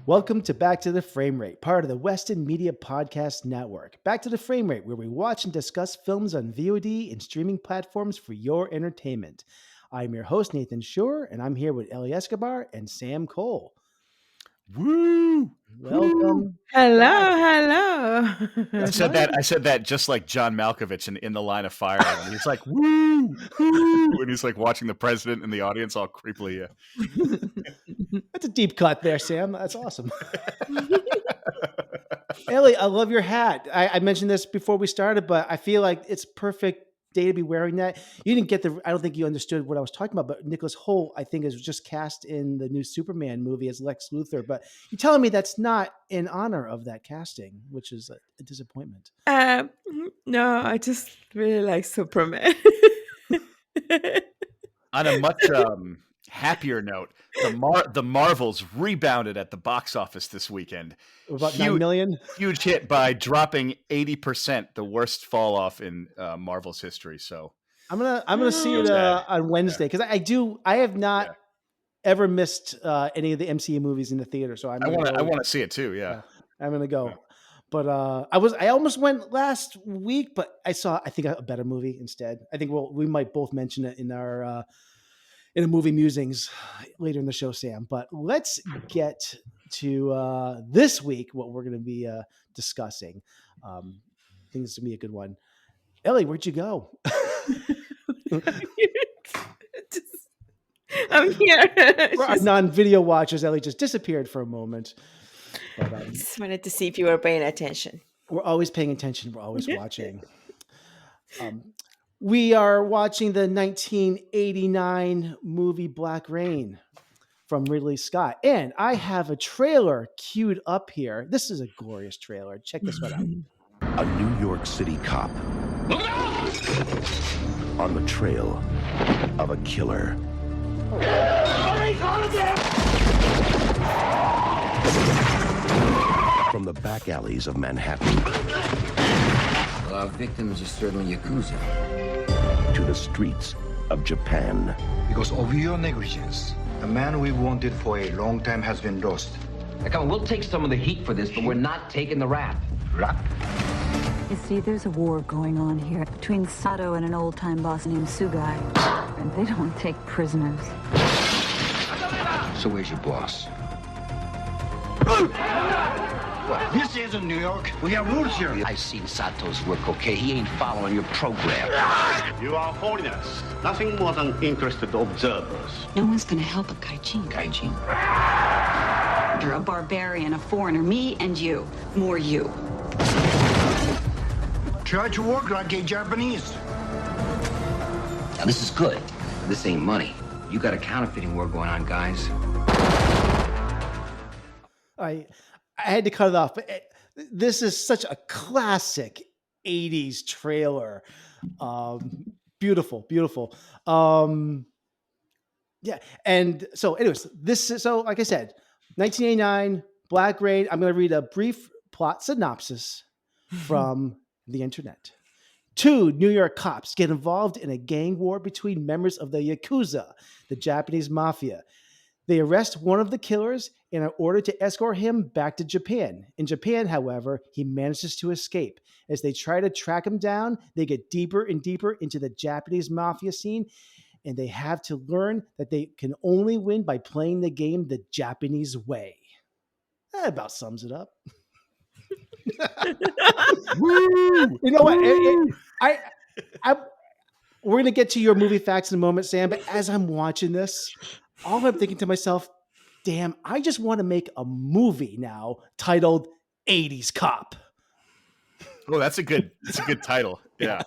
Welcome to Back to the Frame Rate, part of the Weston Media Podcast Network. Back to the Frame Rate, where we watch and discuss films on VOD and streaming platforms for your entertainment. I'm your host, Nathan Shore, and I'm here with Ellie Escobar and Sam Cole. Woo! Welcome. Hello. I said that just like John Malkovich in The Line of Fire. And he's like, woo, woo, and he's like watching the president in the audience all creepily. That's a deep cut there, Sam. That's awesome. Ellie, I love your hat. I mentioned this before we started, but I feel like it's perfect day to be wearing that. You didn't get I don't think you understood what I was talking about, but Nicholas Hoult, I think, is just cast in the new Superman movie as Lex Luthor. But you're telling me that's not in honor of that casting, which is a disappointment. No, I just really like Superman. On a much happier note, the Marvels rebounded at the box office this weekend. About 9 million? Huge hit by dropping 80%, the worst fall off in Marvel's history. So I'm gonna see it on Wednesday because I have not ever missed any of the MCU movies in the theater. So I want to see it too. Yeah, I'm gonna go. Yeah. But I almost went last week, but I think a better movie instead. I think we might both mention it in our in the movie musings later in the show, Sam. But let's get to this week, what we're going to be discussing. I think this is going to be a good one. Ellie, where'd you go? I'm here. For our non-video watchers, Ellie just disappeared for a moment. But, just wanted to see if you were paying attention. We're always paying attention. We're always watching. We are watching the 1989 movie Black Rain from Ridley Scott. And I have a trailer queued up here. This is a glorious trailer. Check this one out. A New York City cop on the trail of a killer. From the back alleys of Manhattan. Well, our victims are certainly Yakuza. To the streets of Japan. Because of your negligence, the man we wanted for a long time has been lost. Now, come on, we'll take some of the heat for this, but we're not taking the rap. Rap? You see, there's a war going on here between Sato and an old-time boss named Sugai. And they don't take prisoners. So where's your boss? What? This isn't New York. We have rules here. I've seen Sato's work, okay? He ain't following your program. You are foreigners. Nothing more than interested observers. No one's gonna help a Gaijin. Gaijin? You're a barbarian, a foreigner. Me and you. More you. Try to work like a Japanese. Now, this is good. This ain't money. You got a counterfeiting war going on, guys. I had to cut it off, but this is such a classic 80s trailer. Beautiful. Yeah. And so anyways, like I said, 1989, Black Rain. I'm going to read a brief plot synopsis from the internet. 2 New York cops get involved in a gang war between members of the Yakuza, the Japanese mafia. They arrest one of the killers and are ordered to escort him back to Japan. In Japan, however, he manages to escape. As they try to track him down, they get deeper and deeper into the Japanese mafia scene, and they have to learn that they can only win by playing the game the Japanese way. That about sums it up. You know what? We're going to get to your movie facts in a moment, Sam, but as I'm watching this, all I'm thinking to myself, damn, I just want to make a movie now titled 80s Cop. Oh, that's a good title. Yeah.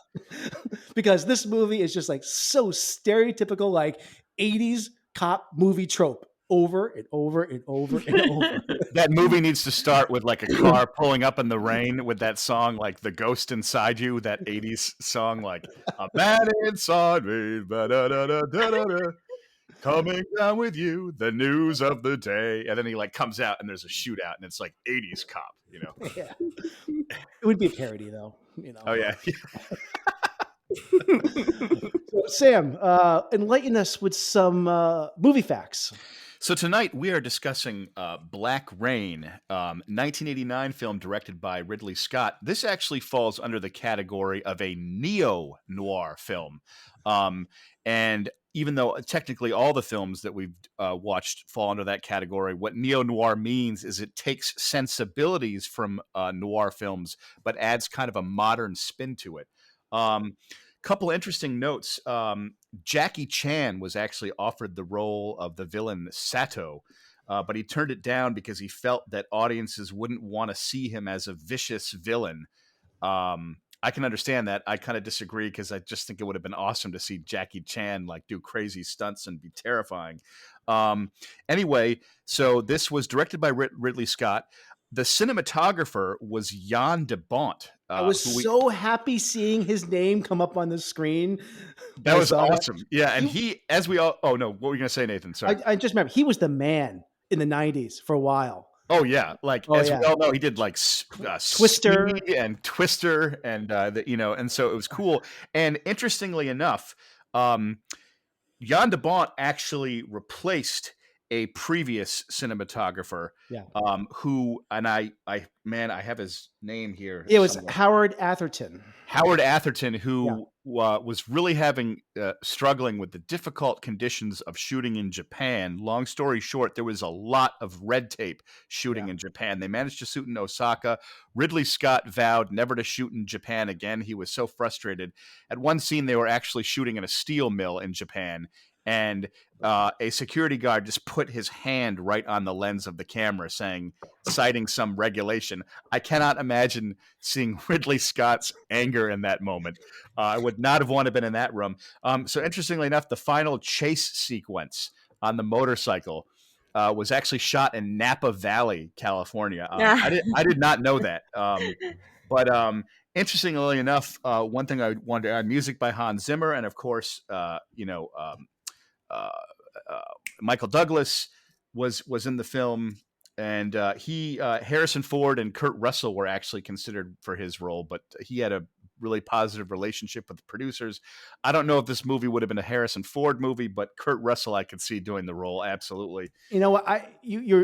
Because this movie is just like so stereotypical, like 80s cop movie trope over and over and over and over. That movie needs to start with like a car pulling up in the rain with that song, like The Ghost Inside You, that 80s song, like a man inside me, ba-da-da-da-da-da-da. Coming down with you, the news of the day. And then he like comes out and there's a shootout and it's like 80s Cop, you know? Yeah. It would be a parody though, you know? Oh yeah. So, Sam, enlighten us with some movie facts. So tonight we are discussing Black Rain, 1989 film directed by Ridley Scott. This actually falls under the category of a neo-noir film. And even though technically all the films that we've watched fall under that category, what neo-noir means is it takes sensibilities from noir films, but adds kind of a modern spin to it. Couple interesting notes. Jackie Chan was actually offered the role of the villain Sato, but he turned it down because he felt that audiences wouldn't want to see him as a vicious villain. I can understand that. I kind of disagree because I just think it would have been awesome to see Jackie Chan like do crazy stunts and be terrifying. Anyway, so this was directed by Ridley Scott. The cinematographer was Jan de Bont. I was so happy seeing his name come up on the screen. That was awesome. Yeah, and as we all, oh no, what were you going to say, Nathan? Sorry. I just remember he was the man in the 90s for a while. Oh yeah, we all know, he did like Twister and Twister, and and so it was cool. And interestingly enough, Jan de Bont actually replaced a previous cinematographer, who, and I have his name here. It was Howard Atherton. Howard Atherton, who was really struggling with the difficult conditions of shooting in Japan. Long story short, there was a lot of red tape shooting in Japan. They managed to shoot in Osaka. Ridley Scott vowed never to shoot in Japan again. He was so frustrated. At one scene, they were actually shooting in a steel mill in Japan, and a security guard just put his hand right on the lens of the camera, citing some regulation. I cannot imagine seeing Ridley Scott's anger in that moment. I would not have wanted to been in that room. So interestingly enough, the final chase sequence on the motorcycle was actually shot in Napa Valley, California. I did not know that. But interestingly enough, one thing I wanted to add: music by Hans Zimmer, and of course, Michael Douglas was in the film, and Harrison Ford and Kurt Russell were actually considered for his role, but he had a really positive relationship with the producers. I don't know if this movie would have been a Harrison Ford movie, but Kurt Russell I could see doing the role absolutely. You know what? You're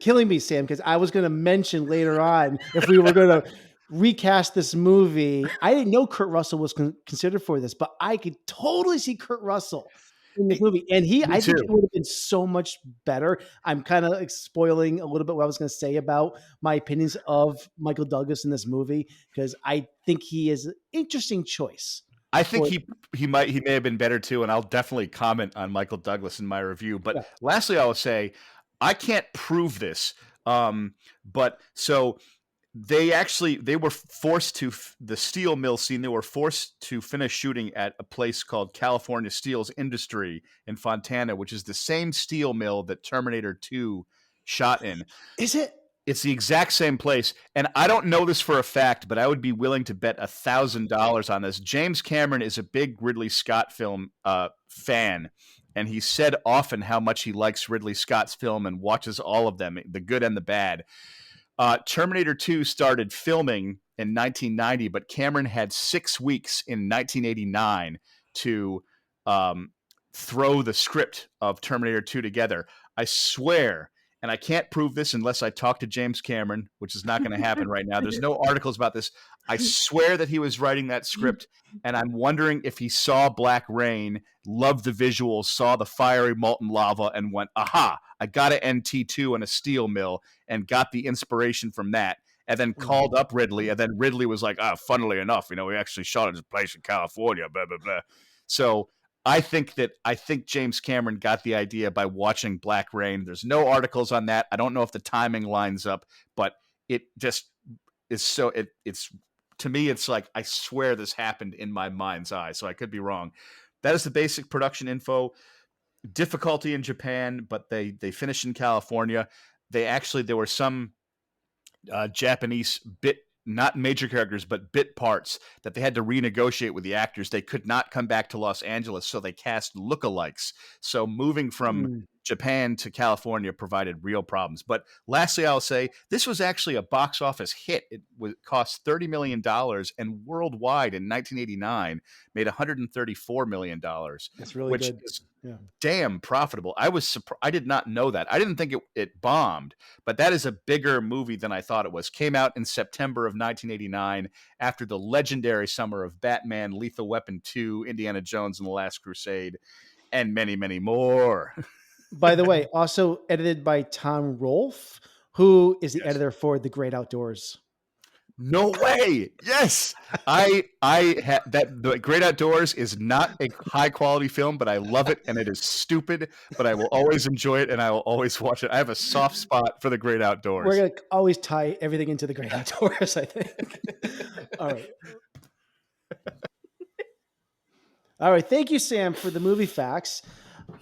killing me, Sam, because I was going to mention later on if we were going to recast this movie. I didn't know Kurt Russell was considered for this, but I could totally see Kurt Russell in this movie, and I think it would have been so much better. I'm kind of spoiling a little bit what I was going to say about my opinions of Michael Douglas in this movie, because I think he is an interesting choice. I think he may have been better too, and I'll definitely comment on Michael Douglas in my review. But lastly, I will say I can't prove this, but so. They were forced to the steel mill scene. They were forced to finish shooting at a place called California Steel's Industry in Fontana, which is the same steel mill that Terminator 2 shot in. Is it? It's the exact same place. And I don't know this for a fact, but I would be willing to bet $1,000 on this. James Cameron is a big Ridley Scott film fan. And he said often how much he likes Ridley Scott's film and watches all of them, the good and the bad. Terminator 2 started filming in 1990, but Cameron had 6 weeks in 1989 to throw the script of Terminator 2 together. I swear, and I can't prove this unless I talk to James Cameron, which is not going to happen right now. There's no articles about this. I swear that he was writing that script, and I'm wondering if he saw Black Rain, loved the visuals, saw the fiery molten lava, and went, aha, I got an NT2 and a steel mill, and got the inspiration from that, and then called up Ridley, and then Ridley was like, funnily enough, we actually shot at this place in California, blah, blah, blah. So I think James Cameron got the idea by watching Black Rain. There's no articles on that. I don't know if the timing lines up, but it just is so, it's to me, it's like, I swear this happened in my mind's eye, so I could be wrong. That is the basic production info. Difficulty in Japan, but they finished in California. There were some Japanese not major characters, but bit parts that they had to renegotiate with the actors. They could not come back to Los Angeles, so they cast lookalikes. So moving from Japan to California provided real problems. But lastly, I'll say this was actually a box office hit. It cost $30 million and worldwide in 1989 made $134 million, That's really which good. is Yeah. damn profitable. I did not know that. I didn't think it bombed, but that is a bigger movie than I thought it was. Came out in September of 1989 after the legendary summer of Batman, Lethal Weapon 2, Indiana Jones and the Last Crusade, and many, many more. By the way, also edited by Tom Rolfe, who is the editor for The Great Outdoors. No way. Yes. That The Great Outdoors is not a high quality film, but I love it and it is stupid, but I will always enjoy it and I will always watch it. I have a soft spot for The Great Outdoors. We're going to always tie everything into The Great Outdoors, I think. All right. All right. Thank you, Sam, for the movie facts.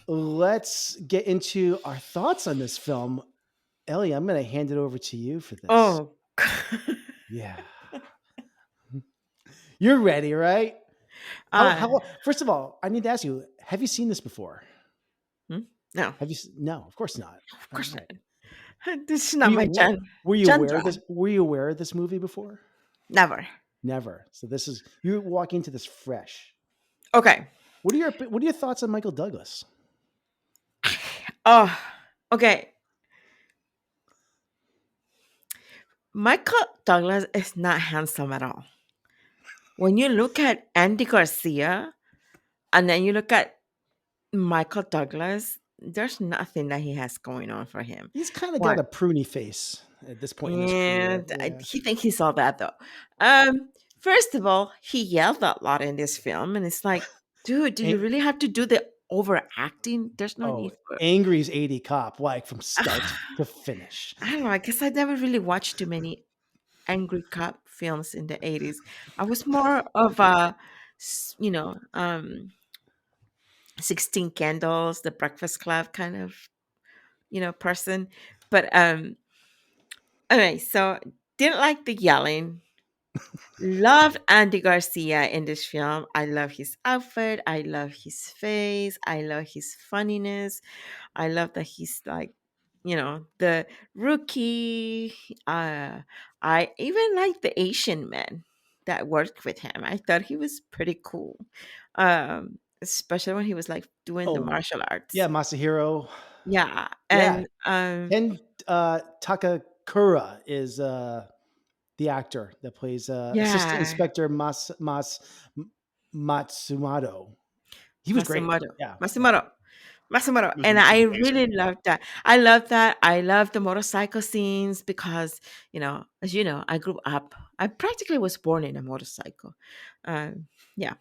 Let's get into our thoughts on this film. Ellie, I'm going to hand it over to you for this. Oh, Yeah. You're ready, right? First of all, I need to ask you, have you seen this before? no, No, of course not. of course All right. not. This is not my genre. Were you aware of this movie before? Never. Never. So you're walking into this fresh. Okay. What are your thoughts on Michael Douglas? Oh, okay. Michael Douglas is not handsome at all. When you look at Andy Garcia and then you look at Michael Douglas, there's nothing that he has going on for him. He's kind of got a pruny face at this point in his And career. he thinks he's all that though. First of all, he yelled a lot in this film, and it's like, dude, do you really have to do the overacting? There's no need for it. Angry's 80 Cop, like from start to finish. I don't know. I guess I never really watched too many angry cop films in the 80s. I was more of a, 16 Candles, The Breakfast Club kind of, person. But anyway, so didn't like the yelling. Loved Andy Garcia in this film. I love his outfit. I love his face. I love his funniness. I love that he's like, the rookie. I even like the Asian man that worked with him. I thought he was pretty cool. Especially when he was like doing the martial arts. Yeah, Masahiro. Yeah. And Ken Takakura is the actor that plays Assistant Inspector Matsumoto. He was great. Yeah. Matsumoto. And I really loved that. I love that. I love the motorcycle scenes because, as you know, I grew up, I practically was born in a motorcycle. Yeah.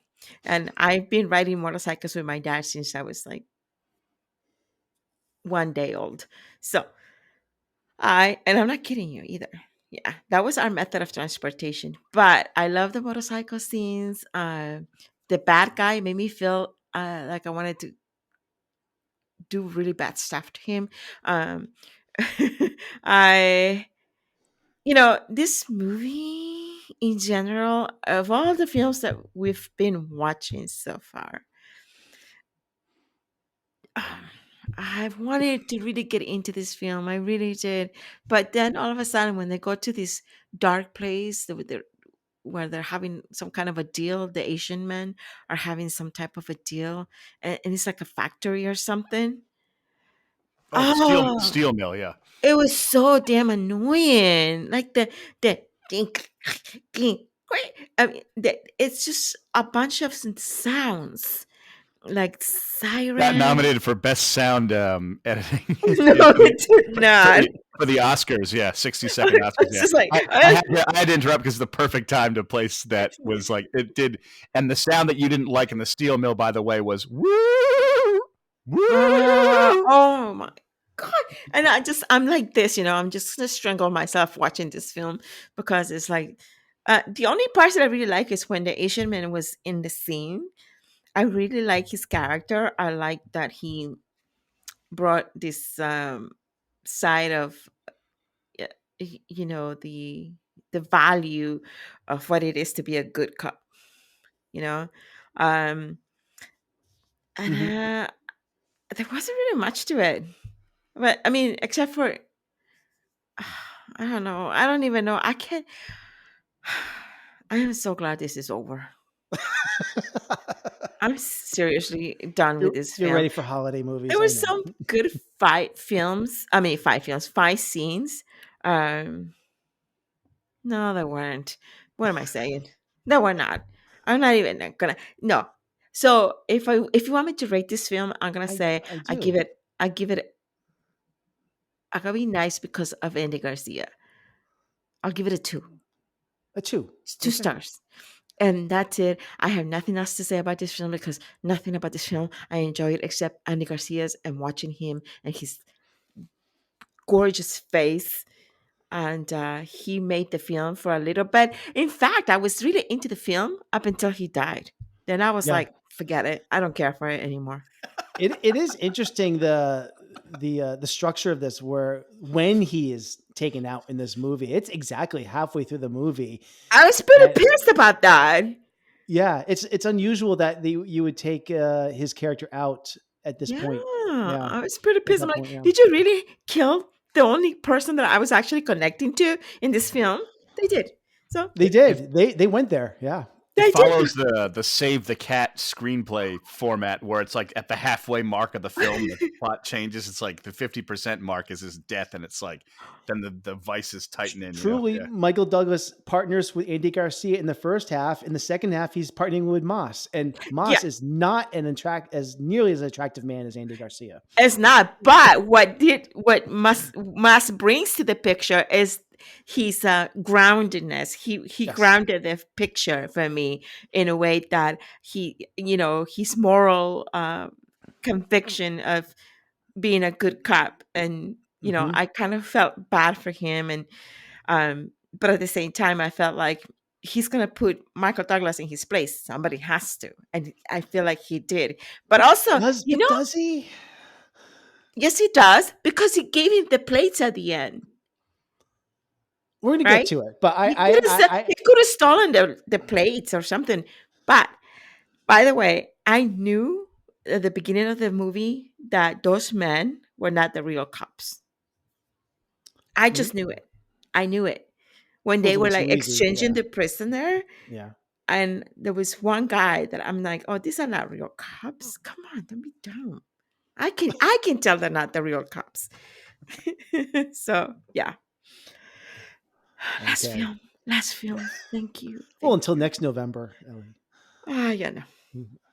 And I've been riding motorcycles with my dad since I was like 1 day old. So and I'm not kidding you either. Yeah, that was our method of transportation. But I love the motorcycle scenes. The bad guy made me feel like I wanted to do really bad stuff to him. This movie in general, of all the films that we've been watching so far, I wanted to really get into this film. I really did. But then all of a sudden, when they go to this dark place where they're having some kind of a deal, the Asian men are having some type of a deal, and it's like a factory or something. Steel mill, yeah. It was so damn annoying. Like the dink, dink. I mean, it's just a bunch of sounds. Like siren. Got nominated for best sound editing. No, it did not. For the Oscars, yeah, 60-second Oscars. Yeah. Like, I had to interrupt because the perfect time to place that was like it did, and the sound that you didn't like in the steel mill, by the way, was woo, woo. Oh my God! And I'm like this, I'm just gonna strangle myself watching this film because it's like the only parts that I really like is when the Asian man was in the scene. I really like his character. I like that he brought this side of, the value of what it is to be a good cop. And there wasn't really much to it. But I mean, except for I don't know. I don't even know. I can't. I am so glad this is over. I'm seriously done with this You're film. ready for holiday movies. There I were know. some good fight films. I mean, fight films, fight scenes. Um, no, there weren't. What am I saying? No, we're not. I'm not even gonna. No. So if you want me to rate this film, I'm gonna say I I do. give it. I give it. I gotta be nice because of Andy Garcia. I'll give it a 2. A 2. It's 2 stars. And that's it. I have nothing else to say about this film because nothing about this film I enjoy it except Andy Garcia's and watching him and his gorgeous face. And he made the film for a little bit. In fact, I was really into the film up until he died. Then I was Yeah. like, forget it. I don't care for it anymore. It is interesting the structure of this, where when he is taken out in this movie, it's exactly halfway through the movie. I was pretty And- pissed about that. Yeah, it's unusual that you would take his character out at this point. Yeah, Yeah, I was pretty pissed. I'm that like, point, yeah. did you really kill the only person that I was actually connecting to in this film? They did. So They did. They went there. Yeah. they It did. follows the Save the Cat screenplay format, where it's like at the halfway mark of the film, the plot changes. It's like the 50% mark is his death, and it's like then the vices tighten in. Truly, You know? Michael Douglas partners with Andy Garcia in the first half. In the second half, he's partnering with Moss, and Moss Yeah. is not as nearly as attractive man as Andy Garcia. It's not. But what Mas brings to the picture is his groundedness. He Yes. grounded the picture for me in a way that his moral conviction of being a good cop, and Mhm. I kind of felt bad for him, and but at the same time I felt like he's gonna put Michael Douglas in his place. Somebody has to, and I feel like he did. But also, Does he? yes, he does, because he gave him the plates at the end, We're gonna right? get to it, but He could have stolen the plates or something. But by the way, I knew at the beginning of the movie that those men were not the real cops. I just knew it. I knew it when Was they a were little like too easy, exchanging yeah. the prisoner. Yeah. And there was one guy that I'm like, oh, these are not real cops. Come on, don't be dumb. I can tell they're not the real cops. So yeah. Last Okay. film. Last film. Thank you. Well, until next November, Ellie. Yeah, no.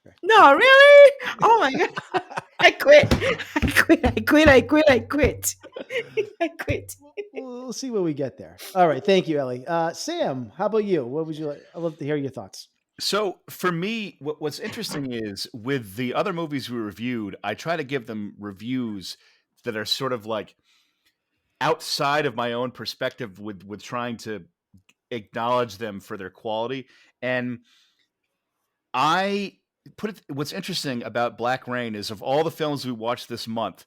Okay. No, really? Oh my god. I quit. I quit. I quit. We'll see where we get there. All right. Thank you, Ellie. Sam, how about you? What would you like? I'd love to hear your thoughts. So for me, what's interesting is with the other movies we reviewed, I try to give them reviews that are sort of like outside of my own perspective, with trying to acknowledge them for their quality. And I put it, what's interesting about Black Rain is, of all the films we watched this month,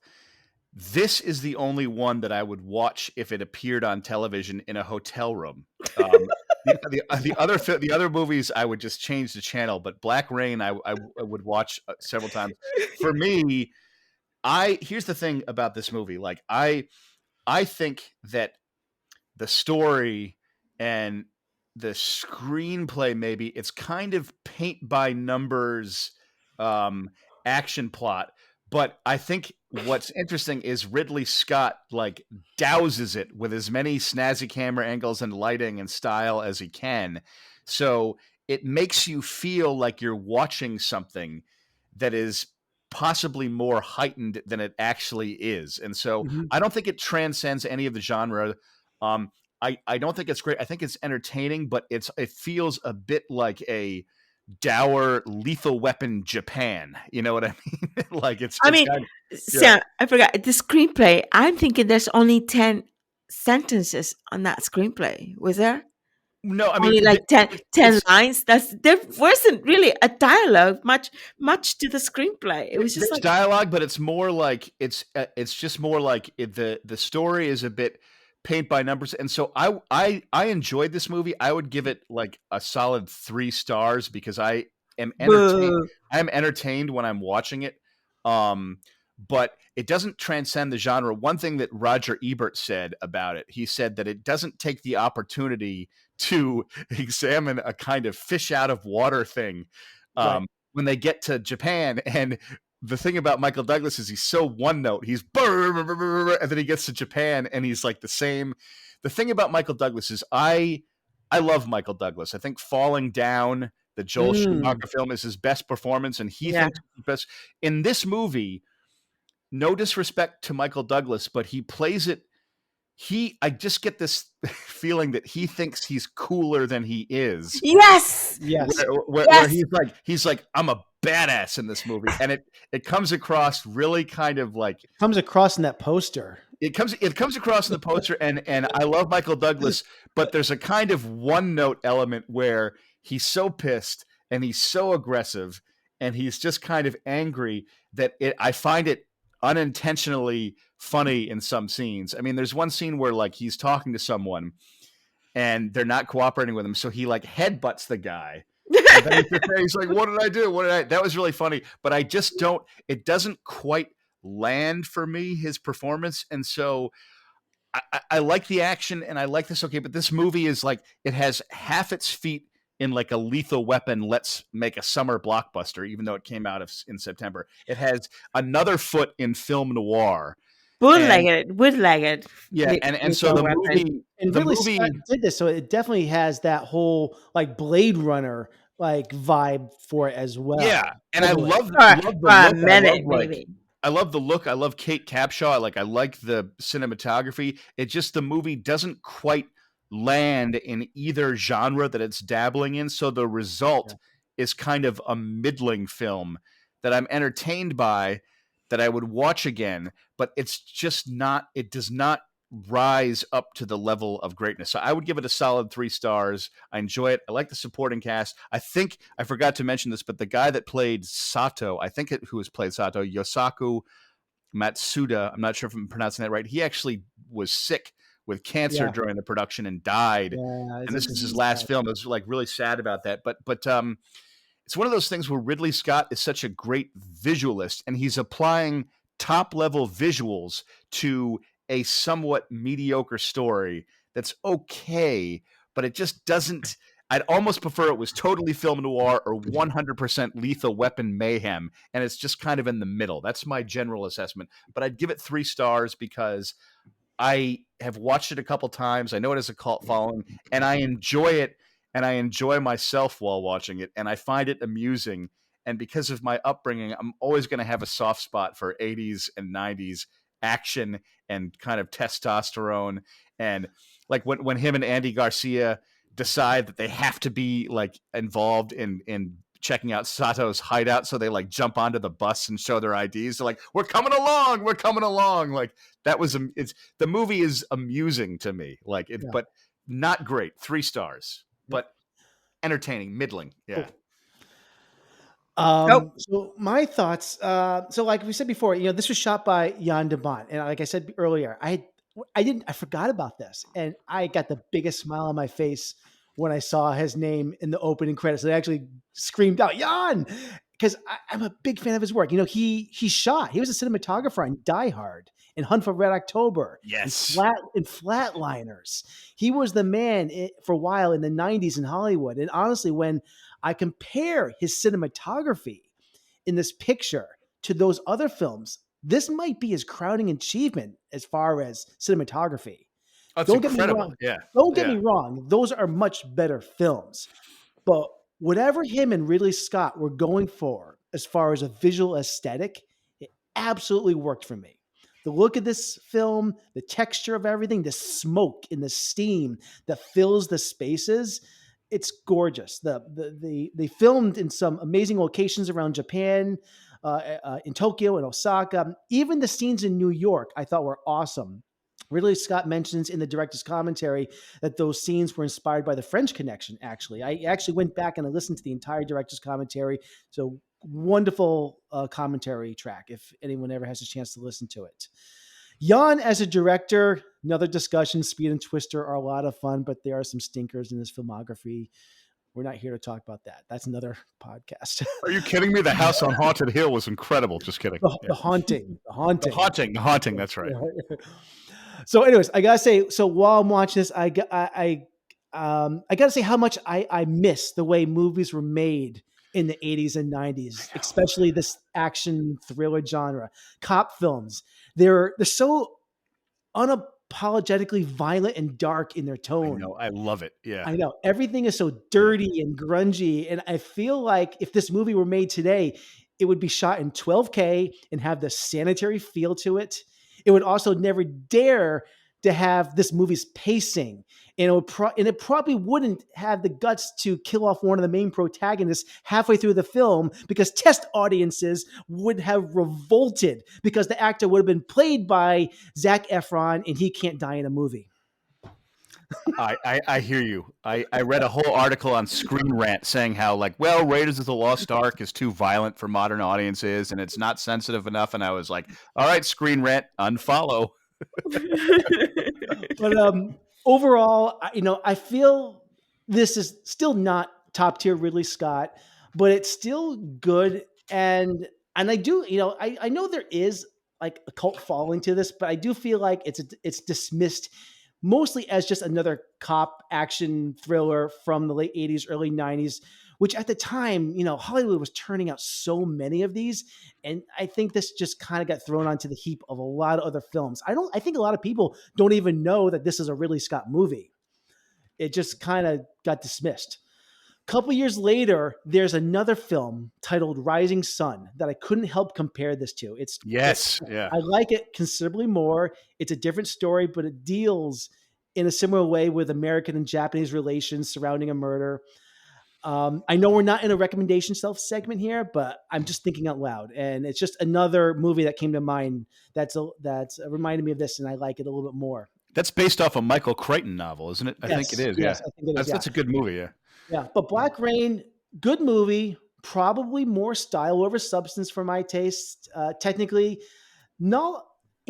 this is the only one that I would watch if it appeared on television in a hotel room. The other movies I would just change the channel, but Black Rain I would watch several times. For me, here's the thing about this movie. Like I think that the story and the screenplay, maybe it's kind of paint by numbers action plot. But I think what's interesting is Ridley Scott like douses it with as many snazzy camera angles and lighting and style as he can. So it makes you feel like you're watching something that is possibly more heightened than it actually is. And so I don't think it transcends any of the genre. I don't think it's great. I think it's entertaining, but it feels a bit like a dour Lethal Weapon Japan. You know what I mean? Like Sam, I forgot the screenplay. I'm thinking there's only 10 sentences on that screenplay. Was there? No, I mean only like 10 lines. There wasn't really a dialogue much to the screenplay. It was just like dialogue, but it's more like it's just more like the story is a bit paint by numbers. And so I enjoyed this movie. I would give it like a solid 3 stars because I am entertained. I am entertained when I'm watching it. but it doesn't transcend the genre. One thing that Roger Ebert said about it, he said that it doesn't take the opportunity to examine a kind of fish out of water thing when they get to Japan. And the thing about Michael Douglas is he's so one note. He's and then he gets to Japan and he's like the same. The thing about Michael Douglas is I love Michael Douglas. I think Falling Down, the Joel Schumacher film, is his best performance, and he thinks it's the best. In this movie, no disrespect to Michael Douglas, but he plays it. I just get this feeling that he thinks he's cooler than he is. Yes. Where he's like, I'm a badass in this movie. And it comes across really kind of like, comes across in that poster. It comes across in the poster, and I love Michael Douglas, but there's a kind of one note element where he's so pissed and he's so aggressive and he's just kind of angry that I find it unintentionally funny in some scenes. I mean, there's one scene where like he's talking to someone and they're not cooperating with him, so he like headbutts the guy. And then he's like, "What did I do? That was really funny." But I just don't. It doesn't quite land for me, his performance, and so I like the action and I like this. Okay, but this movie is like it has half its feet in like a Lethal Weapon, let's make a summer blockbuster, even though it came out in September. It has another foot in film noir. Wood-legged. Yeah, and so the movie, and really Scott did this, so it definitely has that whole like Blade Runner like vibe for it as well. Yeah, and I love the look. I love the look. I love Kate Capshaw. I like the cinematography. It just the movie doesn't quite land in either genre that it's dabbling in, so the result is kind of a middling film that I'm entertained by, that I would watch again, but it's just not, it does not rise up to the level of greatness. So I would give it a solid 3 stars. I enjoy it. I like the supporting cast. I think I forgot to mention this, but the guy that played Sato, who has played Sato, Yosaku Matsuda, I'm not sure if I'm pronouncing that right. He actually was sick with cancer during the production and died. And this is his last film. I was like really sad about that. But it's one of those things where Ridley Scott is such a great visualist, and he's applying top-level visuals to a somewhat mediocre story that's okay, but it just doesn't. I'd almost prefer it was totally film noir or 100% Lethal Weapon mayhem, and it's just kind of in the middle. That's my general assessment. But I'd give it 3 stars because I have watched it a couple times. I know it has a cult following, and I enjoy it. And I enjoy myself while watching it, and I find it amusing. And because of my upbringing, I'm always going to have a soft spot for 80s and 90s action and kind of testosterone. And like when him and Andy Garcia decide that they have to be like involved in checking out Sato's hideout, so they like jump onto the bus and show their IDs. They're like, we're coming along. Like that was, the movie is amusing to me, like it, but not great. 3 stars. But entertaining, middling. Yeah. So my thoughts. So like we said before, this was shot by Jan de Bont, and like I said earlier, I forgot about this, and I got the biggest smile on my face when I saw his name in the opening credits. I actually screamed out, "Jan!" Because I'm a big fan of his work. He was a cinematographer on Die Hard, in Hunt for Red October, yes, in Flatliners. He was the man for a while in the 90s in Hollywood. And honestly, when I compare his cinematography in this picture to those other films, this might be his crowning achievement as far as cinematography. That's Don't incredible. Don't get me wrong. Those are much better films. But whatever him and Ridley Scott were going for as far as a visual aesthetic, it absolutely worked for me. The look of this film, the texture of everything, the smoke and the steam that fills the spaces, it's gorgeous. They filmed in some amazing locations around Japan, in Tokyo and Osaka. Even the scenes in New York I thought were awesome. Ridley Scott mentions in the director's commentary that those scenes were inspired by the French Connection, actually. I actually went back and I listened to the entire director's commentary. So wonderful commentary track if anyone ever has a chance to listen to it. Jan as a director, another discussion. Speed and Twister are a lot of fun, but there are some stinkers in his filmography. we're not here to talk about that. That's another podcast. Are you kidding me? The House on Haunted Hill was incredible. Just kidding. The haunting. The haunting. That's right. So, anyways, I gotta say, so while I'm watching this, I gotta say how much I miss the way movies were made in the 80s and 90s, especially this action thriller genre. Cop films, they're so unapologetically violent and dark in their tone. I know, I love it. Yeah, I know. Everything is so dirty and grungy. And I feel like if this movie were made today, it would be shot in 12K and have the sanitary feel to it. It would also never dare to have this movie's pacing. And it probably wouldn't have the guts to kill off one of the main protagonists halfway through the film, because test audiences would have revolted because the actor would have been played by Zac Efron and he can't die in a movie. I hear you. I read a whole article on Screen Rant saying how, like, well, Raiders of the Lost Ark is too violent for modern audiences and it's not sensitive enough. And I was like, all right, Screen Rant, unfollow. But overall, I feel this is still not top tier Ridley Scott, but it's still good. And I do, I know there is like a cult following to this, but I do feel like it's dismissed mostly as just another cop action thriller from the late 80s, early 90s, which at the time, Hollywood was turning out so many of these. And I think this just kind of got thrown onto the heap of a lot of other films. I think a lot of people don't even know that this is a Ridley Scott movie. It just kind of got dismissed. A couple years later, there's another film titled Rising Sun that I couldn't help compare this to. I like it considerably more. It's a different story, but it deals in a similar way with American and Japanese relations surrounding a murder. I know we're not in a recommendation self segment here, but I'm just thinking out loud, and it's just another movie that came to mind that's reminded me of this, and I like it a little bit more. That's based off a Michael Crichton novel, isn't it? I think it is. Yes, Yeah, I think it is, that's a good movie. Yeah. Yeah, but Black Rain, good movie, probably more style over substance for my taste. Technically, no,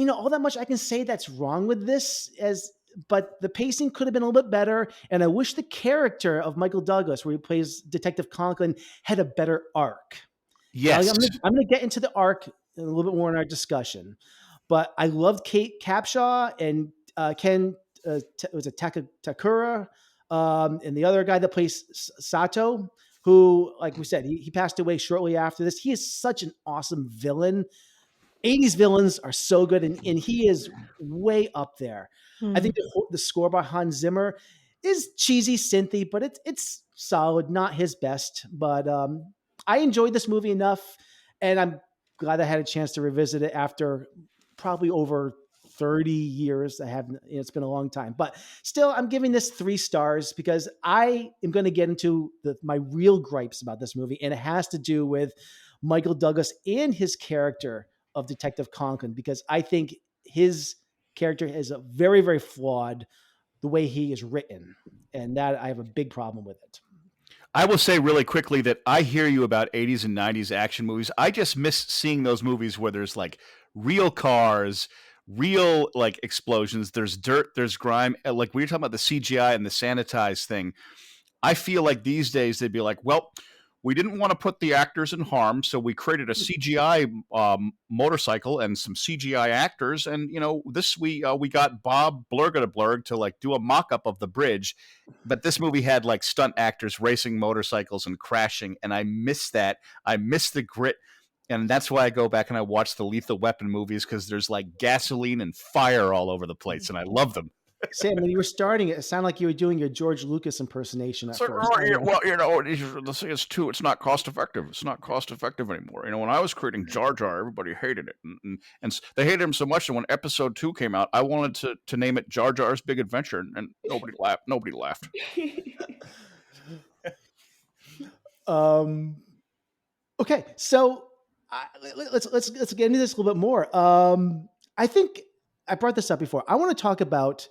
all that much I can say that's wrong with this, but the pacing could have been a little bit better. And I wish the character of Michael Douglas, where he plays Detective Conklin, had a better arc. Yes. I'm going to get into the arc a little bit more in our discussion, but I loved Kate Capshaw and Ken, was it Takura? And the other guy that plays Sato, who, like we said, he passed away shortly after this. He is such an awesome villain. 80s villains are so good, and he is way up there. I think the score by Hans Zimmer is cheesy, synthy, but it's solid, not his best. But I enjoyed this movie enough, and I'm glad I had a chance to revisit it after probably over 30 years. It's been a long time, but still I'm giving this 3 stars because I am going to get into my real gripes about this movie. And it has to do with Michael Douglas and his character of Detective Conklin, because I think his character is a very, very flawed the way he is written. And that I have a big problem with it. I will say really quickly that I hear you about 80s and 90s action movies. I just miss seeing those movies where there's like real cars, real like explosions, there's dirt, there's grime. Like we were talking about the CGI and the sanitized thing. I feel like these days they'd be like, well, we didn't want to put the actors in harm, so we created a CGI motorcycle and some CGI actors, and we got Bob Blurg to like do a mock-up of the bridge, but this movie had like stunt actors racing motorcycles and crashing, and I miss that. I miss the grit. And that's why I go back and I watch the Lethal Weapon movies, because there's like gasoline and fire all over the place, and I love them. Sam, when you were starting, it sounded like you were doing your George Lucas impersonation at first. Well, the thing is too, it's not cost effective. It's not cost effective anymore. When I was creating Jar Jar, everybody hated it, and they hated him so much that when Episode 2 came out, I wanted to name it Jar Jar's Big Adventure, and nobody laughed. Nobody laughed. Okay, so let's get into this a little bit more. I think I brought this up before. I want to talk about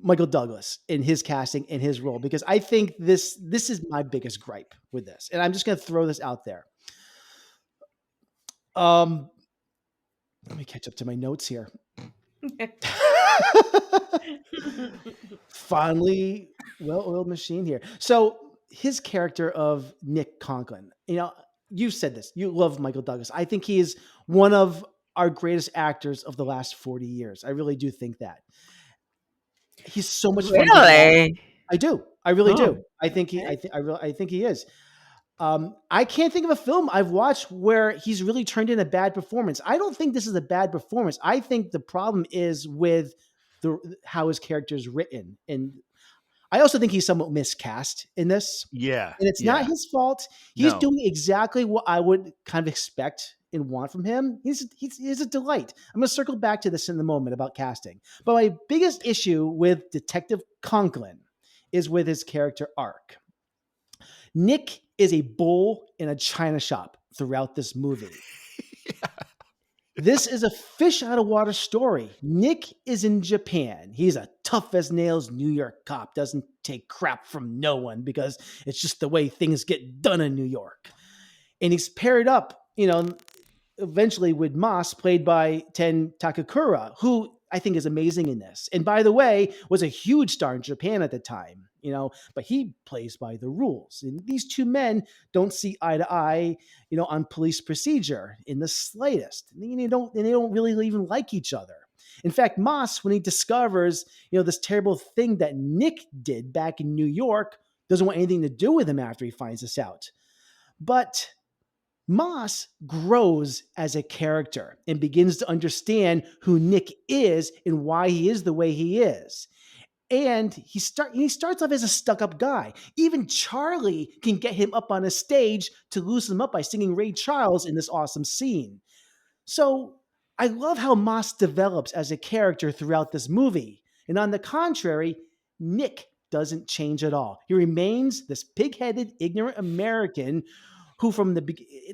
Michael Douglas in his casting and his role, because I think this is my biggest gripe with this, and I'm just going to throw this out there. Let me catch up to my notes here. Finally, well-oiled machine here. So his character of Nick Conklin, you've said this, you love Michael Douglas. I think he is one of our greatest actors of the last 40 years. I really do think that. He's so much fun to watch. Really? I do. I really Oh, do. I think he. okay. I think he is. I can't think of a film I've watched where he's really turned in a bad performance. I don't think this is a bad performance. I think the problem is with how his character is written, and I also think he's somewhat miscast in this. Yeah. And it's not Yeah. his fault. He's No. doing exactly what I would kind of expect and want from him. He's a delight. I'm going to circle back to this in a moment about casting. But my biggest issue with Detective Conklin is with his character arc. Nick is a bull in a china shop throughout this movie. This is a fish out of water story. Nick is in Japan. He's a tough as nails New York cop, doesn't take crap from no one because it's just the way things get done in New York. And he's paired up, eventually with Moss, played by Ten Takakura, who I think is amazing in this. And by the way, was a huge star in Japan at the time, but he plays by the rules. And these two men don't see eye to eye, on police procedure in the slightest. And they don't really even like each other. In fact, Moss, when he discovers, this terrible thing that Nick did back in New York, doesn't want anything to do with him after he finds this out. But Moss grows as a character and begins to understand who Nick is and why he is the way he is. And he starts off as a stuck-up guy. Even Charlie can get him up on a stage to loosen him up by singing Ray Charles in this awesome scene. So I love how Moss develops as a character throughout this movie. And on the contrary, Nick doesn't change at all. He remains this pig-headed, ignorant American who from the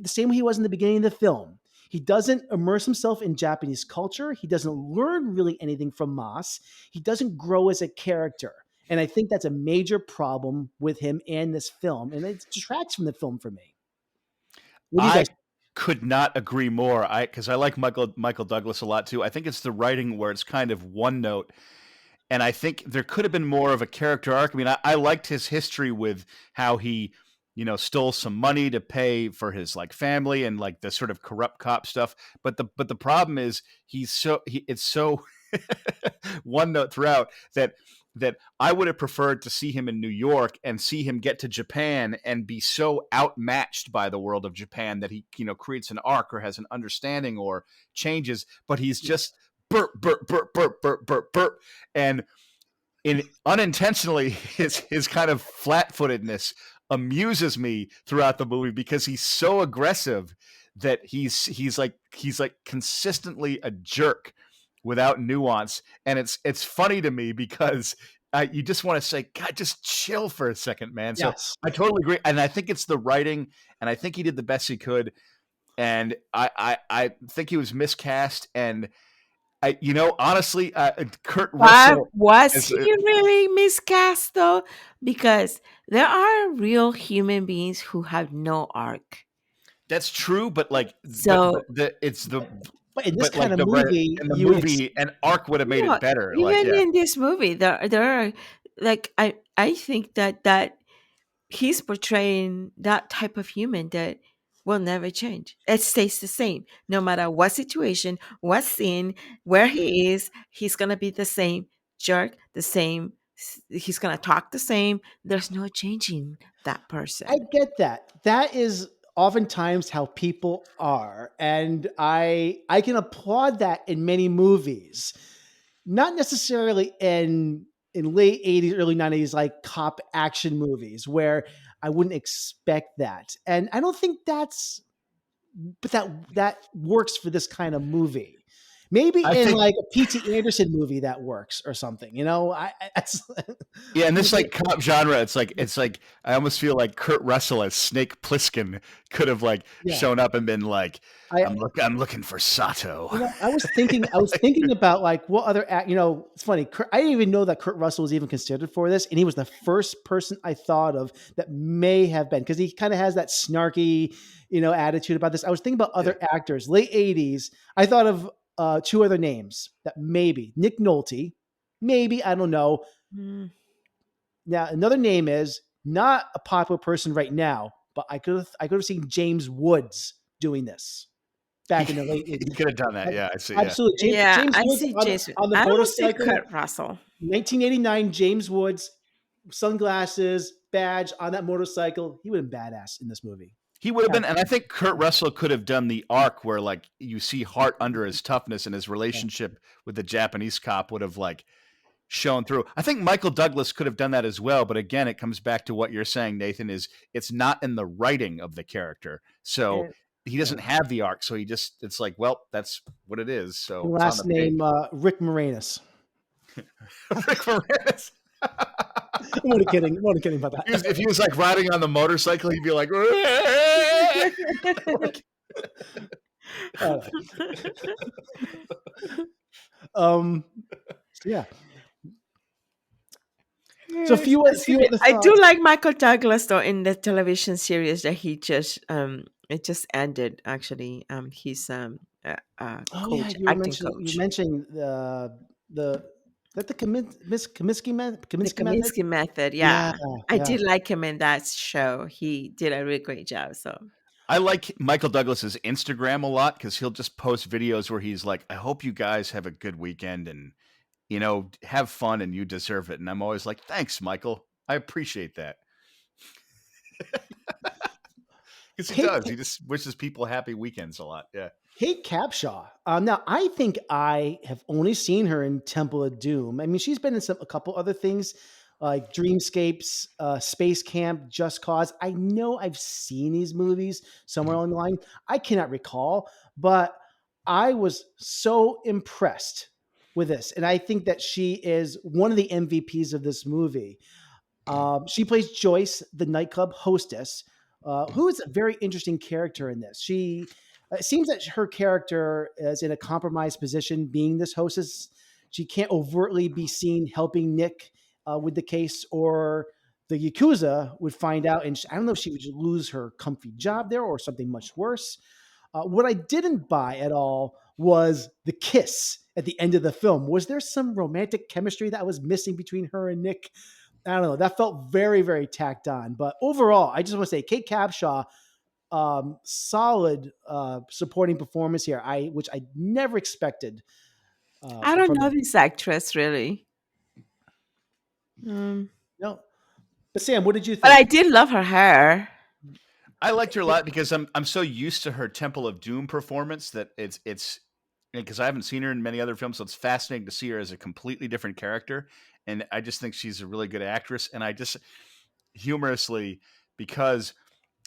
same way he was in the beginning of the film. He doesn't immerse himself in Japanese culture. He doesn't learn really anything from Moss. He doesn't grow as a character. And I think that's a major problem with him and this film. And it detracts from the film for me. What do you guys? Could not agree more. Because I like Michael Douglas a lot too. I think it's the writing where it's kind of one note. And I think there could have been more of a character arc. I mean, I liked his history with how he stole some money to pay for his family and the sort of corrupt cop stuff. But the problem is it's so one note throughout that I would have preferred to see him in New York and see him get to Japan and be so outmatched by the world of Japan that he, creates an arc or has an understanding or changes, but he's just burp, burp, burp, burp, burp, burp, burp. And unintentionally, his kind of flat-footedness amuses me throughout the movie because he's so aggressive that he's consistently a jerk without nuance, and it's funny to me because you just want to say, God, just chill for a second, man. So Yes. I totally agree, and I think it's the writing, and I think he did the best he could, and I think he was miscast, and honestly, Kurt Russell Was he really miscast though? Because there are real human beings who have no arc. That's true, but So But in this kind of movie, in the movie, an arc would have made it better. Even in this movie, there are I think that he's portraying that type of human that will never change. It stays the same. No matter what situation, what scene, where he is, he's going to be the same jerk, the same. He's going to talk the same. There's no changing that person. I get that. That is oftentimes how people are. And I can applaud that in many movies. Not necessarily in late 80s, early 90s, like cop action movies where I wouldn't expect that. And I don't think that works for this kind of movie. Maybe a P.T. Anderson movie that works or something, Yeah, and this cop genre, it's like I almost feel like Kurt Russell as Snake Plissken could have shown up and been like, I'm looking for Sato. I was thinking about what other it's funny. I didn't even know that Kurt Russell was even considered for this, and he was the first person I thought of that may have been, because he kind of has that snarky, attitude about this. I was thinking about other actors, late 80s. I thought of two other names that maybe Nick Nolte, maybe, I don't know. Now another name is not a popular person right now, but I could have seen James Woods doing this back in the late He 80s. could have done that. Yeah, I see. Yeah. Absolutely. Yeah, James I Woods see on, Jason. on the I don't see motorcycle. Kurt Russell. 1989, James Woods, sunglasses, badge on that motorcycle. He would have been badass in this movie. He would have been, and I think Kurt Russell could have done the arc where like you see heart under his toughness and his relationship with the Japanese cop would have like shown through. I think Michael Douglas could have done that as well, but again, it comes back to what you're saying, Nathan, is it's not in the writing of the character. So he doesn't have the arc. So it's like, well, that's what it is. So Last it's on the name, Rick Moranis. Rick Moranis. I'm only kidding. I'm only kidding about that. If he was like riding on the motorcycle, he'd be like, yeah. So few other I do like Michael Douglas though in the television series that he just it just ended actually. He's coach, you acting coach. You mentioned the Kaminsky method. The Kaminsky method, yeah. I did like him in that show. He did a really great job. So I like Michael Douglas's Instagram a lot because he'll just post videos where he's like, I hope you guys have a good weekend and, you know, have fun and you deserve it. And I'm always like, thanks, Michael. I appreciate that. Because he does. He just wishes people happy weekends a lot. Yeah. Kate Capshaw. Now, I think I have only seen her in Temple of Doom. I mean, she's been in a couple other things like Dreamscapes, Space Camp, Just Cause. I know I've seen these movies somewhere along the line. I cannot recall, but I was so impressed with this. And I think that she is one of the MVPs of this movie. She plays Joyce, the nightclub hostess, who is a very interesting character in this. It seems that her character is in a compromised position being this hostess. She can't overtly be seen helping Nick with the case, or the Yakuza would find out. And I don't know if she would lose her comfy job there or something much worse. What I didn't buy at all was the kiss at the end of the film. Was there some romantic chemistry that was missing between her and Nick? I don't know. That felt very, very tacked on. But overall, I just want to say Kate Capshaw, solid supporting performance here. Which I never expected. I don't know this actress really. No, but Sam, what did you think? But I did love her hair. I liked her a lot because I'm so used to her Temple of Doom performance that it's because I haven't seen her in many other films, so it's fascinating to see her as a completely different character. And I just think she's a really good actress. And I just humorously, because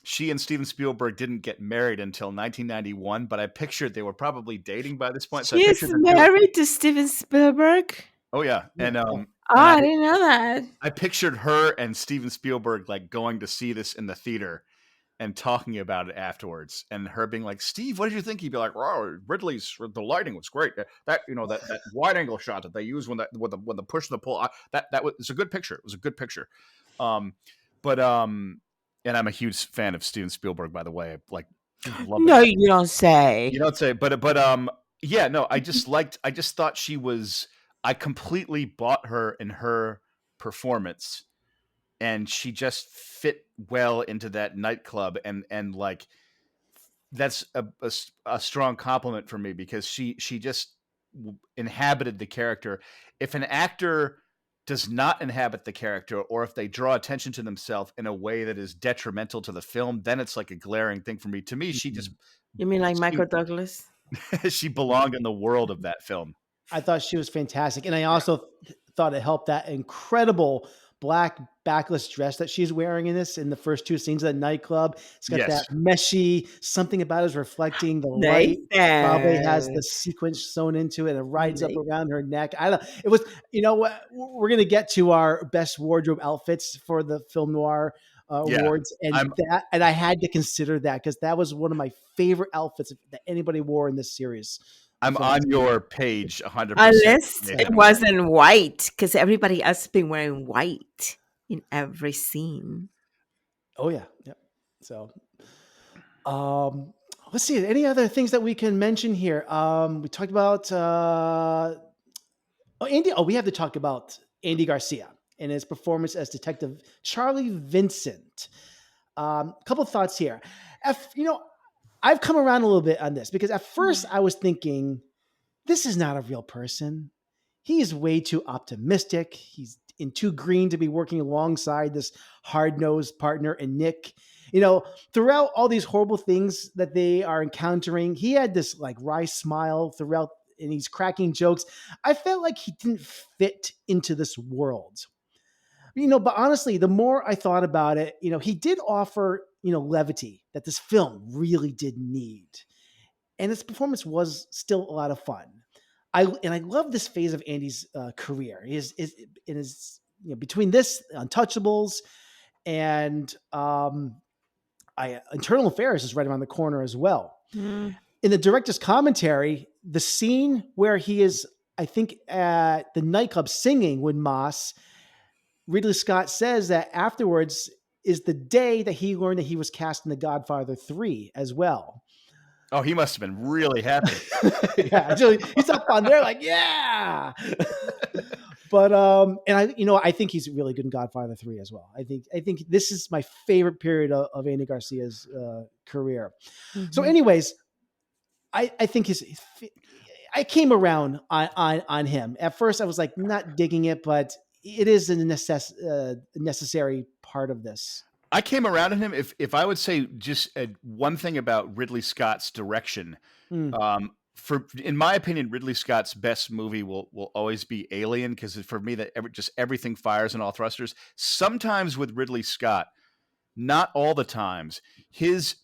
she and Steven Spielberg didn't get married until 1991, but I pictured they were probably dating by this point. So She's married to Steven Spielberg. Oh yeah, and I didn't know that. I pictured her and Steven Spielberg like going to see this in the theater and talking about it afterwards, and her being like, "Steve, what did you think?" He'd be like, "Wow, the lighting was great. That wide angle shot that they use when the push and the pull, that was a good picture. It was a good picture." And I'm a huge fan of Steven Spielberg, by the way. I love No, it. you don't say. You don't say, but yeah, no, I just thought she was. I completely bought her in her performance, and she just fit well into that nightclub, and like that's a strong compliment for me because she just inhabited the character. If an actor does not inhabit the character, or if they draw attention to themselves in a way that is detrimental to the film, then it's like a glaring thing for me. To me, she just. You mean like Michael Douglas? She belonged in the world of that film. I thought she was fantastic. And I also thought it helped that incredible black backless dress that she's wearing in the first two scenes of the nightclub. It's got that meshy, something about it is reflecting the light. Probably has the sequence sewn into it and it rides up around her neck. I don't know. It was, you know what? We're going to get to our best wardrobe outfits for the Film Noir awards. And I had to consider that because that was one of my favorite outfits that anybody wore in this series. I'm on your page 100%. Unless it wasn't white, because everybody else has been wearing white in every scene. Oh, yeah. So, let's see. Any other things that we can mention here? We talked about Andy. Oh, we have to talk about Andy Garcia. in his performance as Detective Charlie Vincent. A couple of thoughts here. I've come around a little bit on this because at first I was thinking, this is not a real person. He is way too optimistic. He's in too green to be working alongside this hard-nosed partner in Nick. Throughout all these horrible things that they are encountering, he had this like wry smile throughout, and he's cracking jokes. I felt like he didn't fit into this world. But honestly, the more I thought about it, he did offer, levity that this film really did need. And his performance was still a lot of fun. I love this phase of Andy's career. Between this Untouchables and Internal Affairs is right around the corner as well. In the director's commentary, the scene where he is, I think, at the nightclub singing with Moss, Ridley Scott says that afterwards is the day that he learned that he was cast in The Godfather 3 as well. Oh, he must have been really happy. Yeah, he's up on there like, yeah. But I think he's really good in Godfather 3 as well. I think this is my favorite period of Andy Garcia's career. Mm-hmm. So, anyways, I think I came around on him. At first, I was like not digging it, but it is a necessary part of this. I came around on him. If I would say just one thing about Ridley Scott's direction, in my opinion, Ridley Scott's best movie will always be Alien, because for me that everything fires on all thrusters. Sometimes with Ridley Scott, not all the times, his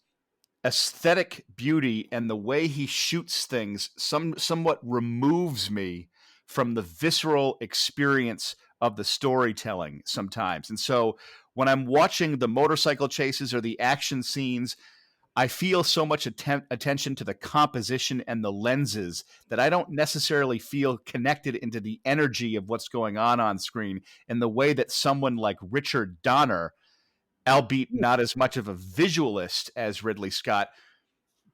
aesthetic beauty and the way he shoots things somewhat removes me from the visceral experience of the storytelling sometimes. And so when I'm watching the motorcycle chases or the action scenes, I feel so much attention to the composition and the lenses that I don't necessarily feel connected into the energy of what's going on screen in the way that someone like Richard Donner, albeit not as much of a visualist as Ridley Scott,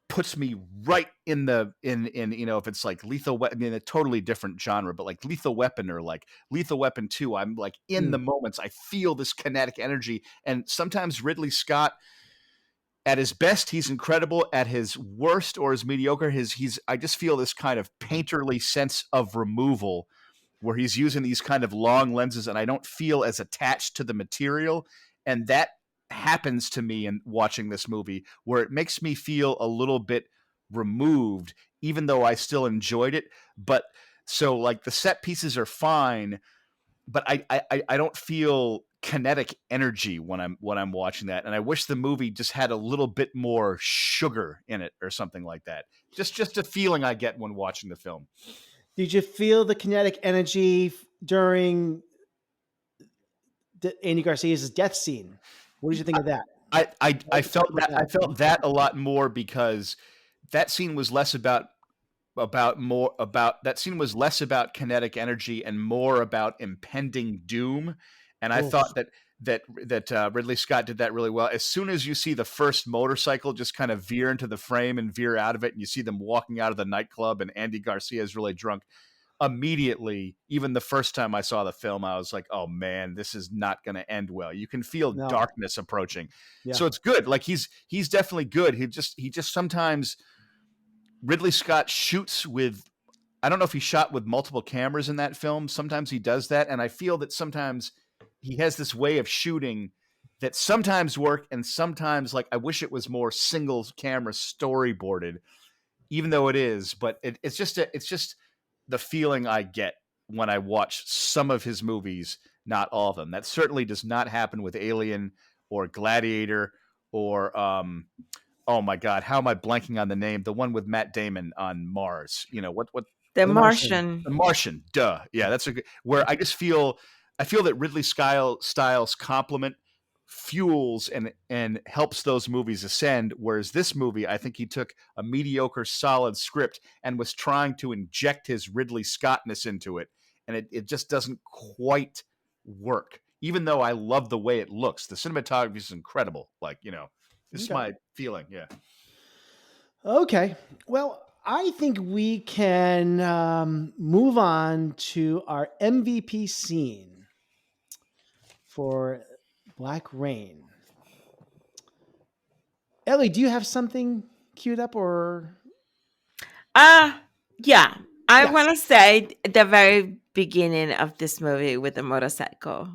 puts me right in if it's like Lethal Weapon, a totally different genre, but like Lethal Weapon or like Lethal Weapon 2, I'm like in the moments, I feel this kinetic energy. And sometimes Ridley Scott, at his best, he's incredible. At his worst or his mediocre, I just feel this kind of painterly sense of removal where he's using these kind of long lenses and I don't feel as attached to the material. And that happens to me in watching this movie, where it makes me feel a little bit removed, even though I still enjoyed it. But so like the set pieces are fine, but I don't feel kinetic energy when I'm watching that. And I wish the movie just had a little bit more sugar in it or something like that. Just a feeling I get when watching the film. Did you feel the kinetic energy during Andy Garcia's death scene? What did you think of that? I felt that. I felt that a lot more because that scene was less about that scene was less about kinetic energy and more about impending doom. And I thought that Ridley Scott did that really well. As soon as you see the first motorcycle just kind of veer into the frame and veer out of it, and you see them walking out of the nightclub, and Andy Garcia is really drunk. Immediately, even the first time I saw the film, I was like, oh man, this is not going to end well. You can feel darkness approaching. Yeah. So it's good. Like he's definitely good. He just sometimes Ridley Scott shoots with, I don't know if he shot with multiple cameras in that film. Sometimes he does that. And I feel that sometimes he has this way of shooting that sometimes work. And sometimes like, I wish it was more single camera storyboarded, even though it is, but it's just the feeling I get when I watch some of his movies, not all of them. That certainly does not happen with Alien or Gladiator or, oh my God, how am I blanking on the name? The one with Matt Damon on Mars. What? The Martian. The Martian. Duh. Yeah, that's where I feel that Ridley styles complement, fuels and helps those movies ascend, whereas this movie, I think he took a mediocre solid script and was trying to inject his Ridley Scottness into it, and it just doesn't quite work, even though I love the way it looks. The cinematography is incredible. This is my feeling. Yeah. Okay, well, I think we can move on to our MVP scene. for Black Rain. Ellie, do you have something queued up or? Yeah. I Yes. want to say the very beginning of this movie with the motorcycle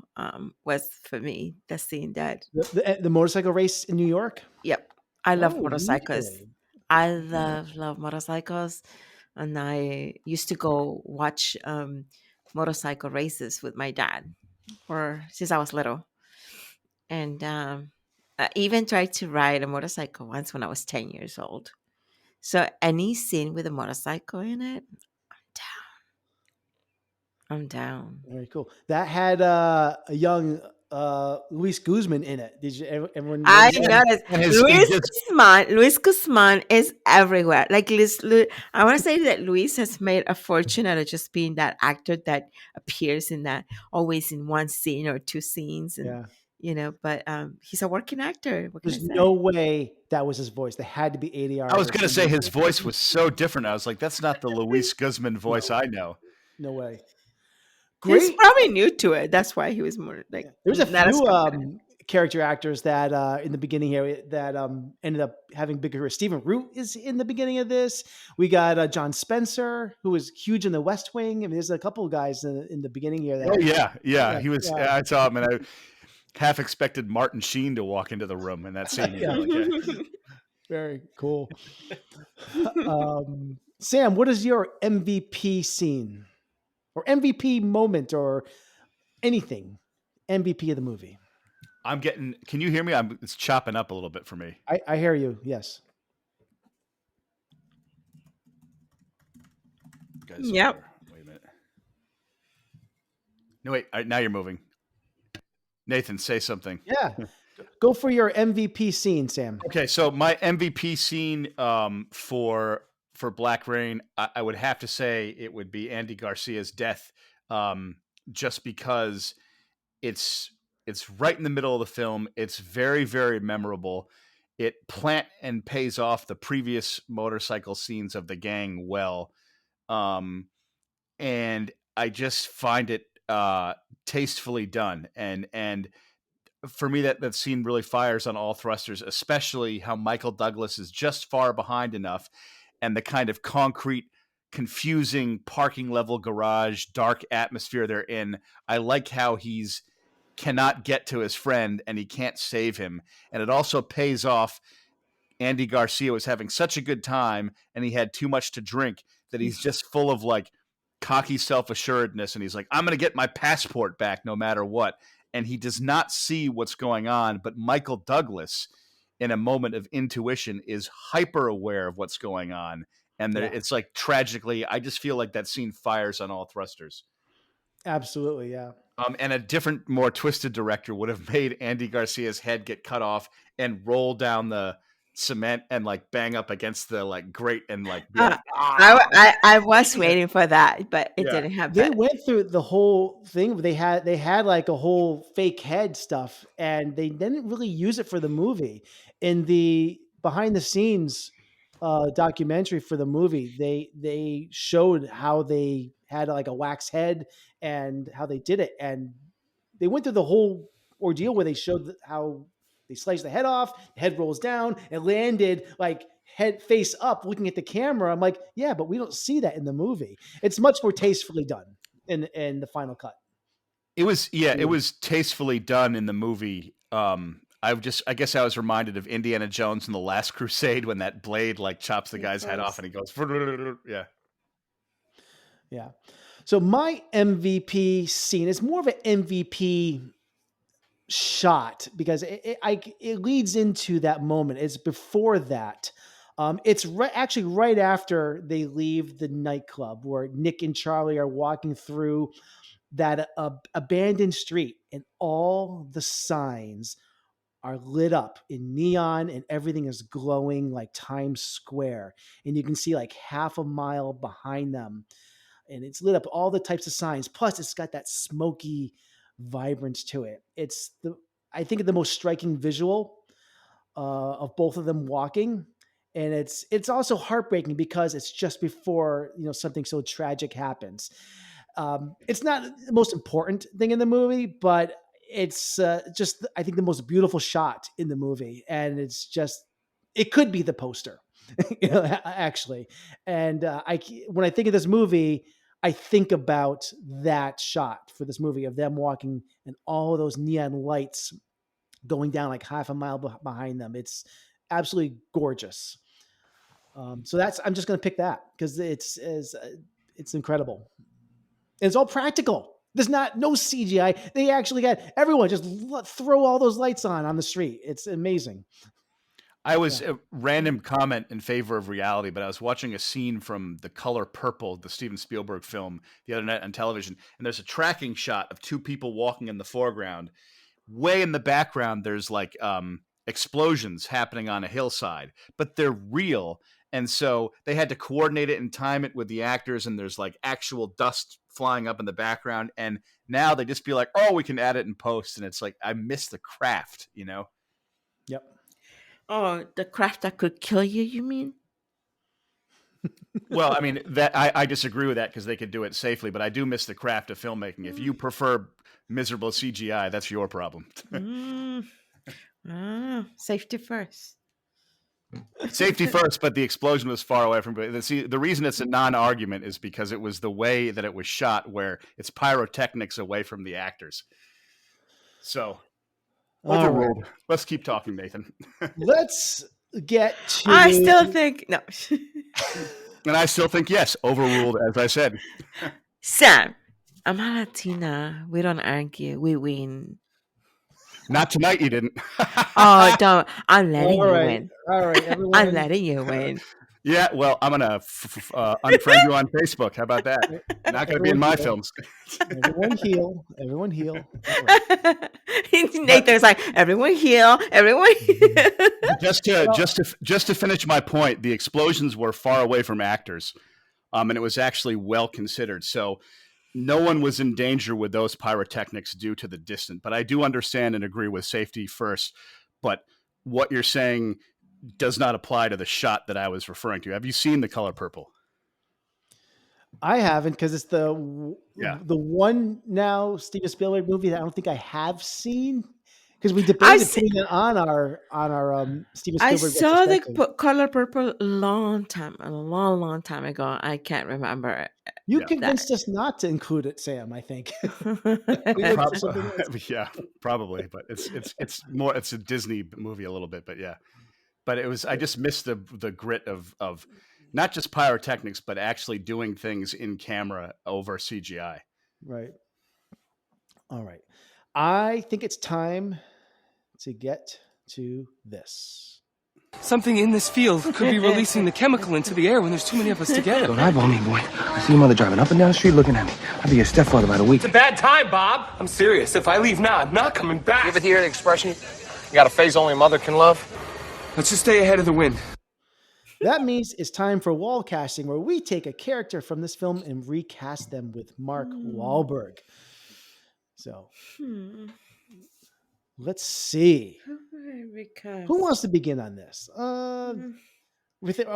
was for me the scene that, The motorcycle race in New York? yep, I love Oh, motorcycles. really? I love motorcycles, and I used to go watch motorcycle races with my dad, or since I was little, and I even tried to ride a motorcycle once when I was 10 years old. So any scene with a motorcycle in it, I'm down. Very cool. That had a young Luis Guzman in it. Did you everyone I notice that? noticed And he Luis just Guzman. Luis Guzman is everywhere. Like I want to say that Luis has made a fortune out of just being that actor that appears in that always in one scene or two scenes, and Yeah. But he's a working actor. What can I There's no say? way that was his voice. They had to be I ADR was or gonna say something. his voice was so different. I was like, that's not the Luis Guzman voice No, I know. no way. He's Great. probably new to it. That's why he was more like There's a not as few competent. character actors that in the beginning here that ended up having bigger careers. Stephen Root is in the beginning of this. We got John Spencer, who was huge in The West Wing. I mean, there's a couple of guys in the beginning here that. Oh yeah, yeah. Yeah, He was. yeah, I saw him, and I half expected Martin Sheen to walk into the room in that scene. You yeah. know, like, Very cool. Sam, what is your MVP scene or MVP moment or anything? MVP of the movie. I'm getting. Can you hear me? It's chopping up a little bit for me. I hear you. Yes. You guys Yep. wait a minute. No, wait. Now you're moving. Nathan, say something. Yeah. Go for your MVP scene, Sam. Okay, so my MVP scene for Black Rain, I would have to say it would be Andy Garcia's death, just because it's right in the middle of the film. It's very, very memorable. It plant and pays off the previous motorcycle scenes of the gang well, and I just find it tastefully done. And for me, that scene really fires on all thrusters, especially how Michael Douglas is just far behind enough, and the kind of concrete, confusing parking level garage, dark atmosphere they're in. I like how he's cannot get to his friend and he can't save him. And it also pays off. Andy Garcia was having such a good time and he had too much to drink that he's just full of like cocky self-assuredness. And he's like, I'm going to get my passport back no matter what. And he does not see what's going on. But Michael Douglas, in a moment of intuition, is hyper aware of what's going on. And it's like tragically, I just feel like that scene fires on all thrusters. Absolutely, yeah. And a different, more twisted director would have made Andy Garcia's head get cut off and roll down the cement and like bang up against the like grate and like be like, I was waiting for that, but it didn't They happen. went through the whole thing. They had like a whole fake head stuff, and they didn't really use it for the movie. In the behind the scenes documentary for the movie, they showed how they had like a wax head and how they did it, and they went through the whole ordeal where they showed how they sliced the head off, the head rolls down, it landed like head face up looking at the camera. I'm like, yeah, but we don't see that in the movie. It's much more tastefully done in the final cut. it was tastefully done in the movie. I guess I was reminded of Indiana Jones and the Last Crusade when that blade like chops the guy's head off and he goes, yeah. Yeah. So my MVP scene is more of an MVP shot because it leads into that moment. It's before that. It's actually right after they leave the nightclub where Nick and Charlie are walking through that abandoned street, and all the signs are lit up in neon and everything is glowing like Times Square. And you can see like half a mile behind them, and it's lit up all the types of signs. Plus, it's got that smoky vibrance to it. I think, the most striking visual of both of them walking, and it's also heartbreaking because it's just before something so tragic happens. It's not the most important thing in the movie, but it's just, I think, the most beautiful shot in the movie. And it's just, it could be the poster, actually. And when I think of this movie, I think about that shot for this movie of them walking and all of those neon lights going down like half a mile behind them. It's absolutely gorgeous. So I'm just going to pick that because it's incredible. And it's all practical. There's no CGI. They actually got everyone just throw all those lights on the street. It's amazing. I was a random comment in favor of reality, but I was watching a scene from The Color Purple, the Steven Spielberg film, the other night on television, and there's a tracking shot of two people walking in the foreground. Way in the background, there's like explosions happening on a hillside, but they're real. And so they had to coordinate it and time it with the actors, and there's like actual dust flying up in the background. And now they just be like, oh, we can add it in post. And it's like, I miss the craft, you know? Yep. Oh, the craft that could kill you, you mean? Well, I mean, that I disagree with that because they could do it safely, but I do miss the craft of filmmaking. If you prefer miserable CGI, that's your problem. Safety first. Safety first, but the explosion was far away from it. See, the reason it's a non-argument is because it was the way that it was shot, where it's pyrotechnics away from the actors. So, overruled. Right. Let's keep talking, Nathan. Let's get to... I still think... No. And I still think, yes, overruled, as I said. Sam, I'm a Latina. We don't argue. We win. Not tonight, you didn't. Oh, don't. I'm letting you right. win. All right, everyone. I'm letting you win. Yeah, well, I'm going to unfriend you on Facebook. How about that? Not going to be in my films. Everyone heal. Everyone heal. Right. Nathan's like, everyone heal. Everyone heal. Just to finish my point, the explosions were far away from actors, and it was actually well considered. So no one was in danger with those pyrotechnics due to the distance. But I do understand and agree with safety first. But what you're saying does not apply to the shot that I was referring to. Have you seen The Color Purple? I haven't, because it's the one now Steven Spielberg movie that I don't think I have seen, because we debated putting it on our Steven Spielberg. I saw The Color Purple a long time ago. I can't remember. You convinced us not to include it, Sam. I think. Probably, but it's more. It's a Disney movie a little bit, but yeah. But it was. I just missed the grit of not just pyrotechnics, but actually doing things in camera over CGI. Right. All right. I think it's time to get to this. Something in this field could be releasing the chemical into the air when there's too many of us together. Don't eyeball me, boy. I see your mother driving up and down the street looking at me. I'll be your stepfather about a week. It's a bad time, Bob. I'm serious. If I leave now, I'm not coming back. You ever hear the expression, you got a face only a mother can love? Let's just stay ahead of the wind. That means it's time for wall casting, where we take a character from this film and recast them with Mark Wahlberg. So, let's see. Who wants to begin on this? Are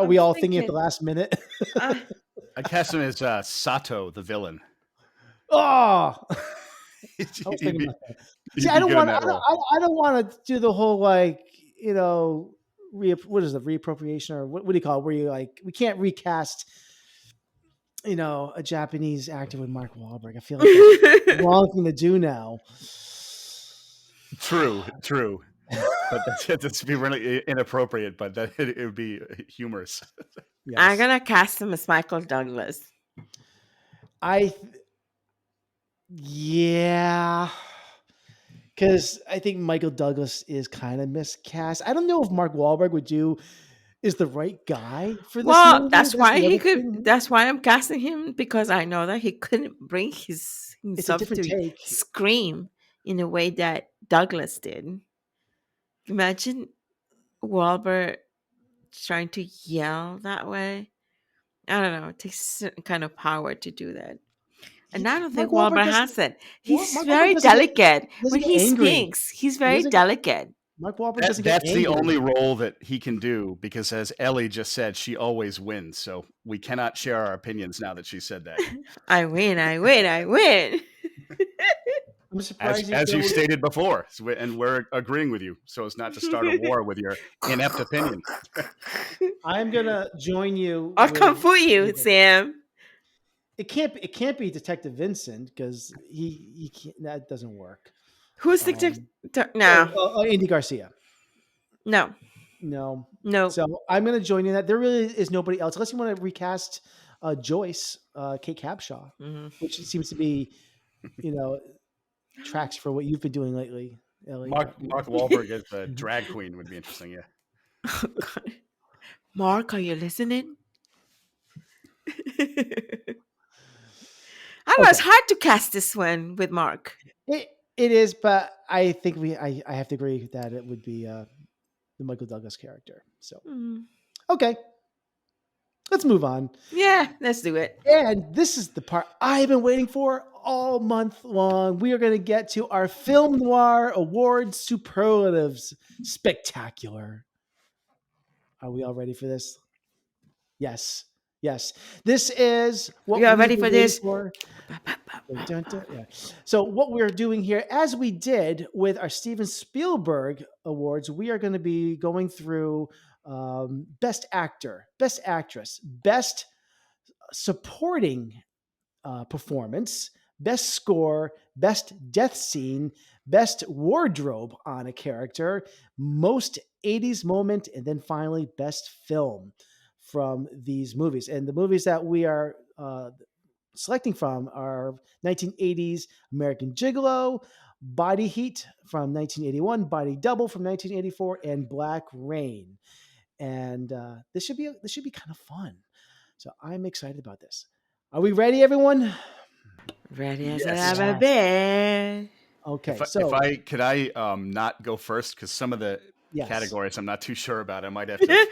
we all thinking at the last minute? I cast him as Sato, the villain. Oh, I don't want to do the whole what is the reappropriation, or what do you call it? Where you we can't recast, a Japanese actor with Mark Wahlberg. I feel like that's the wrong thing to do now. True. But that's be really inappropriate, but it would be humorous. Yes. I'm gonna cast him as Michael Douglas. Because I think Michael Douglas is kind of miscast. I don't know if Mark Wahlberg is the right guy for this movie. That's why I'm casting him, because I know that he couldn't bring himself to scream in a way that Douglas did. Imagine Wahlberg trying to yell that way. I don't know. It takes a certain kind of power to do that. And I don't think Wahlberg has it. He's very delicate. When he speaks, he's very delicate. Mark Wahlberg doesn't get angry. That's the only role that he can do, because as Ellie just said, she always wins. So we cannot share our opinions now that she said that. I win. I I'm surprised as you stated before, and we're agreeing with you, so as not to start a war with your inept opinion. I'm gonna join you. I'll come for you, Sam. It can't be Detective Vincent because he can't, that doesn't work. Who's the no? Andy Garcia. No. So I'm gonna join you in that. There really is nobody else unless you want to recast Joyce, Kate Capshaw, which seems to be, tracks for what you've been doing lately. Ellie. Mark Wahlberg as the drag queen would be interesting. Yeah. Oh, God. Mark, are you listening? I know it's hard to cast this one with Mark. It is, but I think I have to agree that it would be the Michael Douglas character. So okay. Let's move on. Yeah, let's do it. And this is the part I've been waiting for all month long. We are going to get to our Film Noir Awards Superlatives Spectacular. Are we all ready for this? Yes. This is what we are ready for this. Yeah. So what we're doing here, as we did with our Steven Spielberg Awards, we are going to be going through Best Actor, Best Actress, Best Supporting Performance, Best Score, Best Death Scene, Best Wardrobe on a Character, Most 80s Moment, and then finally Best Film from these movies. And the movies that we are selecting from are 1980s American Gigolo, Body Heat from 1981, Body Double from 1984, and Black Rain. And this should be kind of fun. So I'm excited about this. Are we ready, everyone? Ready as I ever been. Okay. Could I not go first because some of the categories I'm not too sure about. I might have to.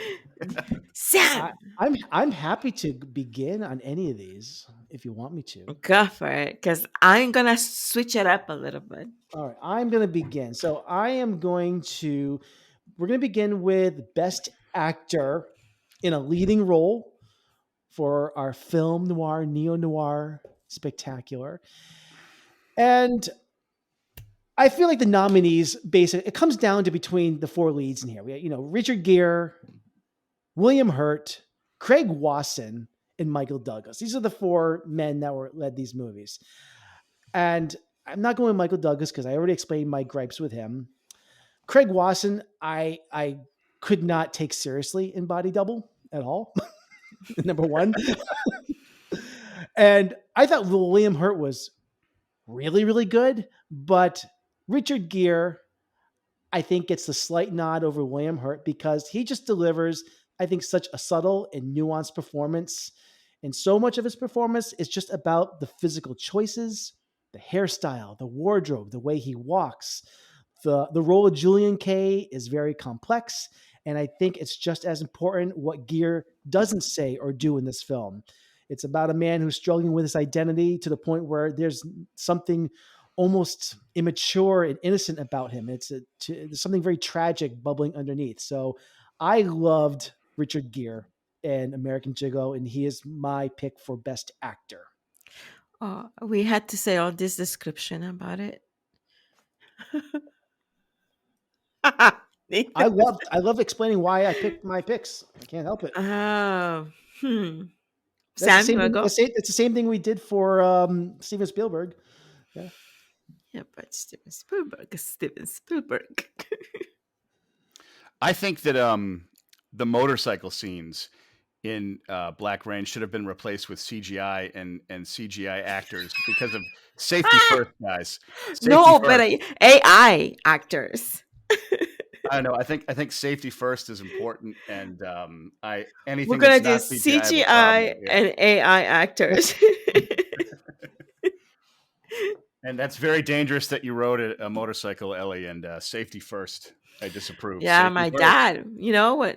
Sam, I'm happy to begin on any of these if you want me to. Go for it, because I'm gonna switch it up a little bit. All right, I'm gonna begin. So we're gonna begin with Best Actor in a Leading Role for our Film Noir Neo-Noir Spectacular. And I feel like the nominees it comes down to between the four leads in here. We Richard Gere, William Hurt, Craig Wasson, and Michael Douglas. These are the four men that led these movies. And I'm not going with Michael Douglas because I already explained my gripes with him. Craig Wasson, I could not take seriously in Body Double at all. Number one. And I thought William Hurt was really, really good, but Richard Gere, I think, gets the slight nod over William Hurt because he just delivers, I think, such a subtle and nuanced performance. And so much of his performance is just about the physical choices, the hairstyle, the wardrobe, the way he walks. The role of Julian Kay is very complex. And I think it's just as important what Gere doesn't say or do in this film. It's about a man who's struggling with his identity to the point where there's something almost immature and innocent about him. There's something very tragic bubbling underneath. So I loved Richard Gere in American Gigolo, and he is my pick for Best Actor. Oh, we had to say all this description about it. I love explaining why I picked my picks. I can't help it. Sam, you want to go? It's the same thing we did for Steven Spielberg. Yeah, but Steven Spielberg is Steven Spielberg. I think that the motorcycle scenes in Black Rain should have been replaced with CGI and CGI actors because of safety first, guys. But AI actors. I know. I think safety first is important, and anything we're gonna do CGI and AI actors. And that's very dangerous that you rode a motorcycle, Ellie, and safety first. I disapprove. Yeah, safety my first. dad.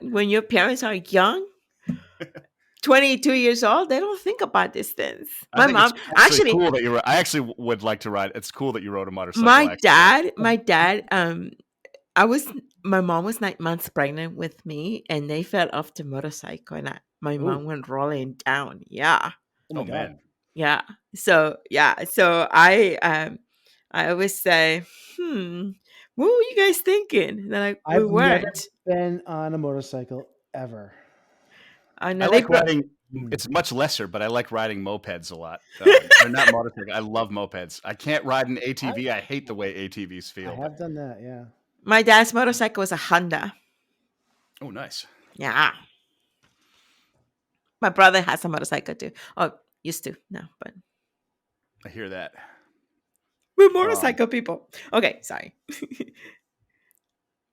When your parents are young, 22 years old, they don't think about these things. My mom actually cool that I actually would like to ride. It's cool that you rode a motorcycle. My dad. My mom was 9 months pregnant with me, and they fell off the motorcycle, and my mom went rolling down. Yeah. Oh man. Yeah. So I I always say, what were you guys thinking? They're like, we I've never weren't. been on a motorcycle ever. I I know they like riding. It's much lesser, but I like riding mopeds a lot. They're not motorcycles. I love mopeds. I can't ride an ATV. I hate the way ATVs feel. I have done that, yeah. My dad's motorcycle was a Honda. Oh, nice. Yeah. My brother has a motorcycle too. Oh, used to. No, but I hear that. we're motorcycle people. Okay, sorry.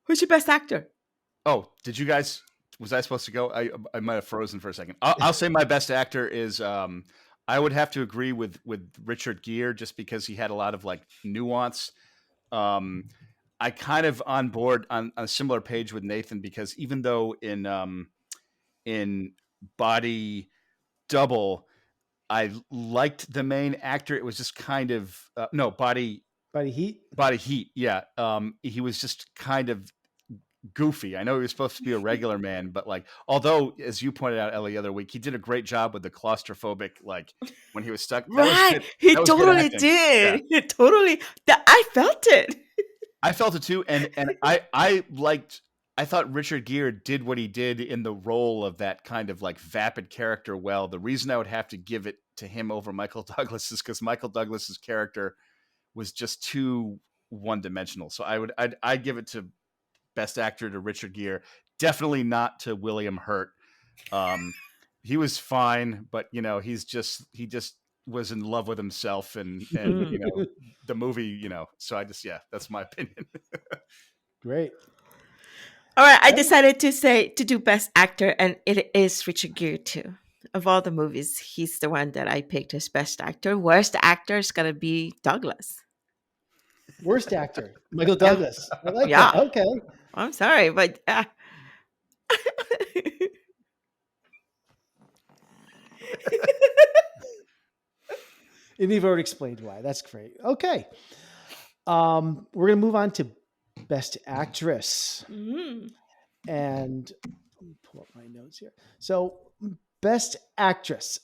Who's your best actor? Oh, did you guys? Was I supposed to go? I might have frozen for a second. I'll say my best actor is. I would have to agree with Richard Gere just because he had a lot of like nuance. I kind of on board on a similar page with Nathan because even though in Body Double, I liked the main actor. It was just kind of Body Heat. Body Heat. Yeah, he was just kind of goofy. I know he was supposed to be a regular man, but like, although as you pointed out, Ellie, the other week, he did a great job with the claustrophobic, like when he was stuck. Right, he totally did. Yeah. He totally. I felt it. I felt it too, and I liked. I thought Richard Gere did what he did in the role of that kind of like vapid character well. The reason I would have to give it to him over Michael Douglas is because Michael Douglas's character was just too one-dimensional. So I'd give it to best actor to Richard Gere, definitely not to William Hurt. He was fine, but you know, he just was in love with himself and you know, the movie, you know, so that's my opinion. Great. All right, I decided to do best actor, and it is Richard Gere too. Of all the movies, he's the one that I picked as best actor. Worst actor is gonna be Douglas. Worst actor, Michael Douglas. I like Yeah. that. Okay. I'm sorry, but And you've already explained why. That's great. Okay. We're gonna move on to best actress. And let me pull up my notes here. So best actress.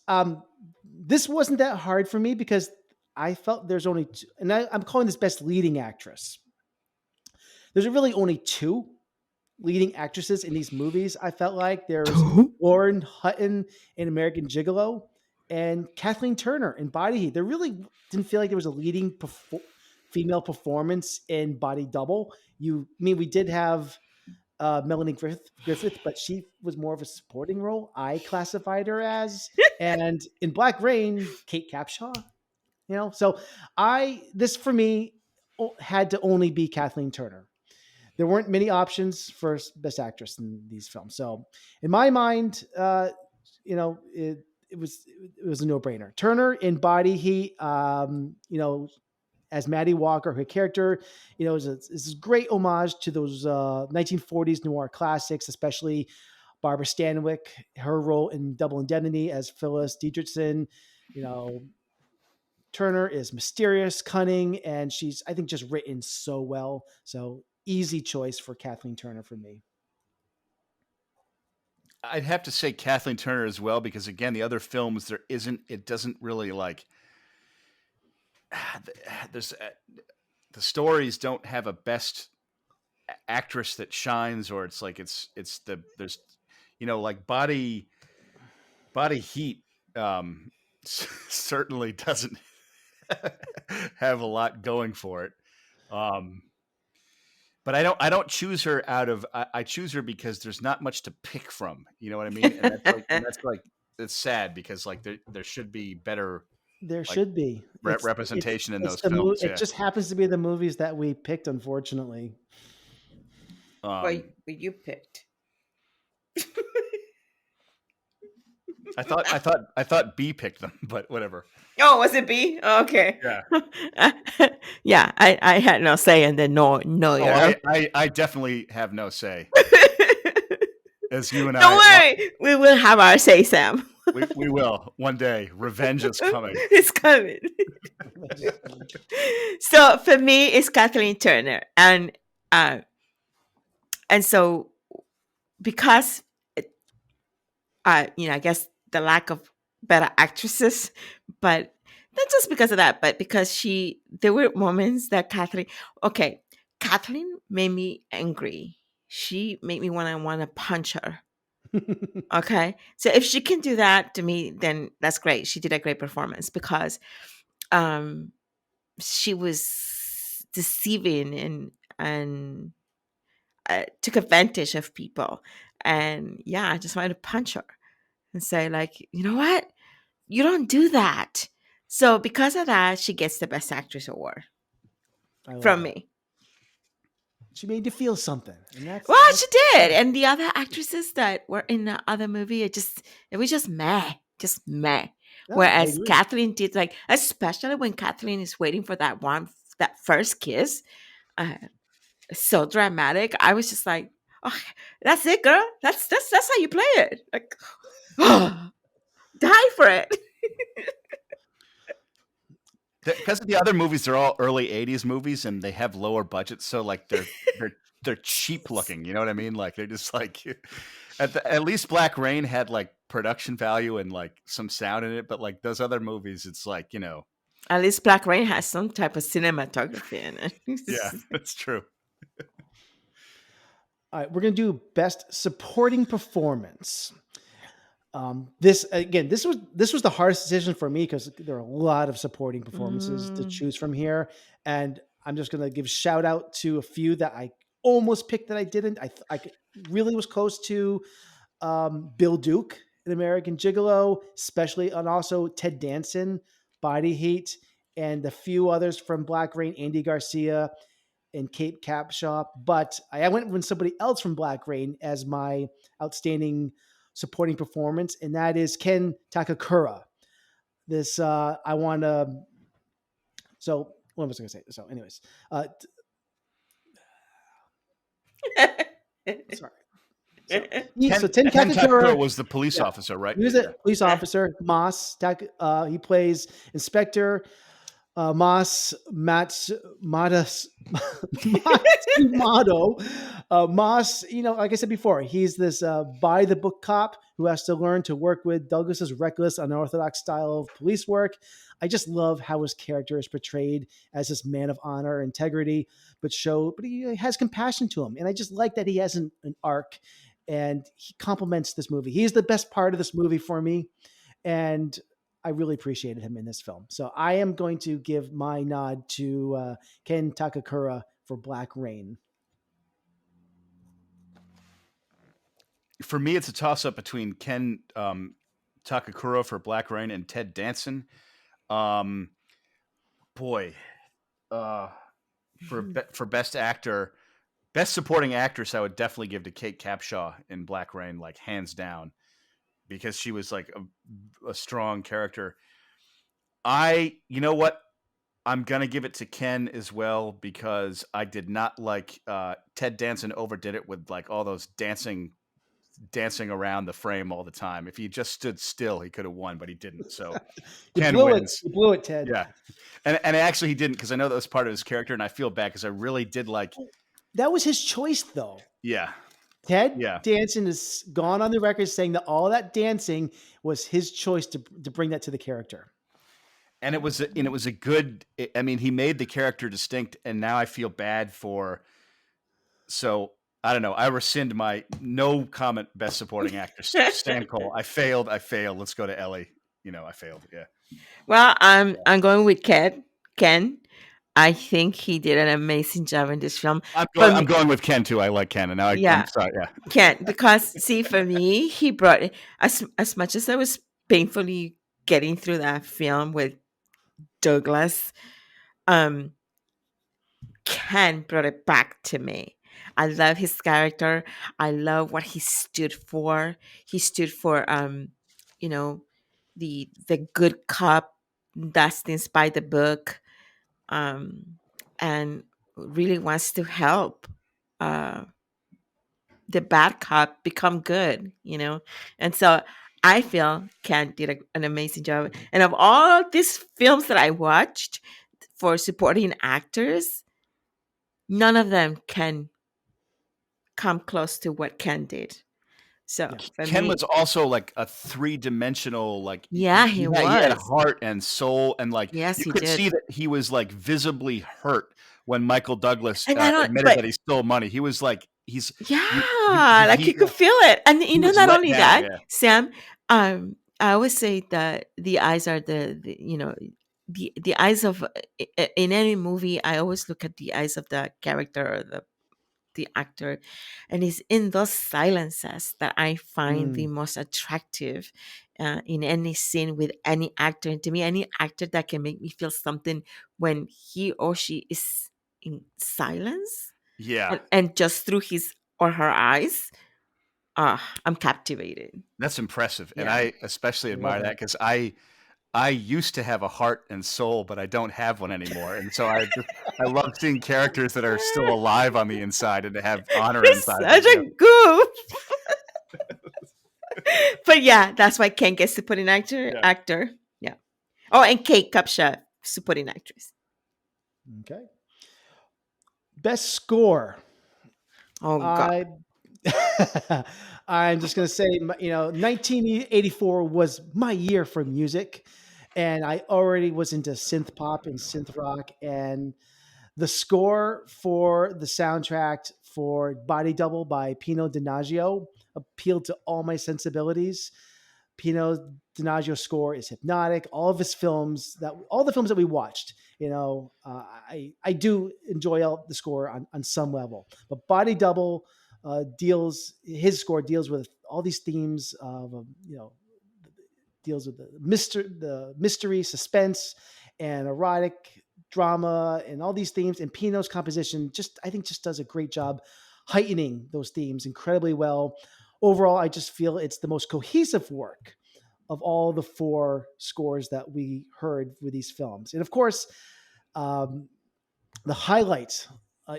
This wasn't that hard for me because I felt there's only two, and I'm calling this best leading actress. There's really only two leading actresses in these movies. I felt like there's Lauren Hutton in American Gigolo and Kathleen Turner in Body Heat. There really didn't feel like there was a leading female performance in Body Double. We did have Melanie Griffith, but she was more of a supporting role. I classified her as, and in Black Rain, Kate Capshaw. You know, so this for me had to only be Kathleen Turner. There weren't many options for best actress in these films. So in my mind, you know, it was a no-brainer. Turner in Body Heat, you know, as Maddie Walker, her character, you know, is a great homage to those 1940s noir classics, especially Barbara Stanwyck, her role in Double Indemnity as Phyllis Dietrichson. You know, Turner is mysterious, cunning, and she's, I think, just written so well. So easy choice for Kathleen Turner for me. I'd have to say Kathleen Turner as well, because again, the other films, it doesn't really like, the stories don't have a best actress that shines, or it's like, there's, you know, like Body Heat, certainly doesn't have a lot going for it. But I don't choose her I choose her because there's not much to pick from. You know what I mean? And that's like it's sad because like there should be better. There should be representation in those films. It just happens to be the movies that we picked, unfortunately. What you picked? I thought B picked them, but whatever. Oh, was it B? Oh, okay. Yeah. Yeah, I had no say in the no. I definitely have no say. As you and Don't worry, we will have our say, Sam. We will one day. Revenge is coming. It's coming. So for me, it's Kathleen Turner, and so because you know, I guess the lack of better actresses, but not just because of that, but because there were moments that Kathleen made me angry. She made me want to punch her. Okay. So if she can do that to me, then that's great. She did a great performance because um she was deceiving and took advantage of people. And yeah, I just wanted to punch her and say, like, you know what? You don't do that. So because of that, she gets the Best Actress award from me. She made you feel something. And she did. And the other actresses that were in the other movie, it was just meh. Just meh. No, Whereas Kathleen did, like, especially when Kathleen is waiting for that first kiss, so dramatic. I was just like, oh, that's it, girl. That's how you play it. Like, die for it. Because of the other movies, they're all early '80s movies, and they have lower budgets, so like they're cheap looking. You know what I mean? Like they're just like at least Black Rain had like production value and like some sound in it, but like those other movies, it's like, you know. At least Black Rain has some type of cinematography in it. Yeah, that's true. All right, we're gonna do Best Supporting Performance. This was the hardest decision for me because there are a lot of supporting performances to choose from here, and I'm just gonna give shout out to a few that I almost picked that I didn't. I really was close to Bill Duke in American Gigolo, especially, and also Ted Danson, Body Heat, and a few others from Black Rain, Andy Garcia and Kate Capshaw. But I went with somebody else from Black Rain as my outstanding supporting performance, and that is Ken Takakura. This I want to. So what was I going to say? So, anyways, sorry. So Ken Takakura was the police officer, right? He was a police officer. Moss. He plays Inspector Mas Matsumoto. Moss, like I said before, he's this by the book cop who has to learn to work with Douglas's reckless, unorthodox style of police work. I just love how his character is portrayed as this man of honor, integrity, but he has compassion to him. And I just like that he has an arc, and he complements this movie. He's the best part of this movie for me. And I really appreciated him in this film. So I am going to give my nod to Ken Takakura for Black Rain. For me, it's a toss-up between Ken Takakura for Black Rain and Ted Danson. For Best Actor, Best Supporting Actress, I would definitely give to Kate Capshaw in Black Rain, like hands down, because she was like a strong character. You know what? I'm going to give it to Ken as well, because I did not like Ted Danson overdid it with like all those dancing around the frame all the time. If he just stood still, he could have won, but he didn't. So Ken wins. You blew it, Ted. Yeah. And actually he didn't, because I know that was part of his character, and I feel bad because I really did like. That was his choice, though. Yeah. Ted Danson has gone on the record saying that all that dancing was his choice to bring that to the character. And it was a good. I mean, he made the character distinct, and now I feel bad for. So I don't know. I rescind my no comment. Best Supporting Actor, Stan Cole. I failed. Let's go to Ellie. I failed. Yeah. Well, I'm going with Ken. I think he did an amazing job in this film. I'm going with Ken too. I like Ken, and now I'm sorry. Yeah, Ken, because see, for me, he brought it as much as I was painfully getting through that film with Douglas. Ken brought it back to me. I love his character. I love what he stood for. He stood for, the good cop that stands by the book. And really wants to help the bad cop become good, And so I feel Ken did an amazing job. And of all these films that I watched for supporting actors, none of them can come close to what Ken did. So for Ken me, was also like a 3-dimensional, like yeah, he he had was. heart and soul, and like Yes, you he could did. see that he was like visibly hurt when Michael Douglas And I don't, admitted but that he stole money. He was like, he's yeah, like you could feel it. And he was not let only down. that, Yeah, Sam, I always say that the eyes are the eyes of in any movie. I always look at the eyes of the character or the actor, and it's in those silences that I find the most attractive in any scene with any actor. And to me, any actor that can make me feel something when he or she is in silence yeah. and just through his or her eyes, I'm captivated. That's impressive, and Yeah. I especially admire that because I used to have a heart and soul, but I don't have one anymore, and so I love seeing characters that are still alive on the inside and to have honor You're inside such them. a goof. But yeah, that's why Ken gets supporting actor. Yeah. Oh, and Kate Kupcha, supporting actress. Okay. Best score. Oh God. I'm just gonna say, 1984 was my year for music, and I already was into synth pop and synth rock, and the score for the soundtrack for Body Double by Pino Donaggio appealed to all my sensibilities. Pino Donaggio's score is hypnotic. All the films that we watched, I do enjoy the score on some level. But Body Double his score deals with all these themes of, deals with the mystery, suspense, and erotic drama, and all these themes. And Pino's composition I think just does a great job heightening those themes incredibly well. Overall, I just feel it's the most cohesive work of all the 4 scores that we heard with these films. And of course, the highlight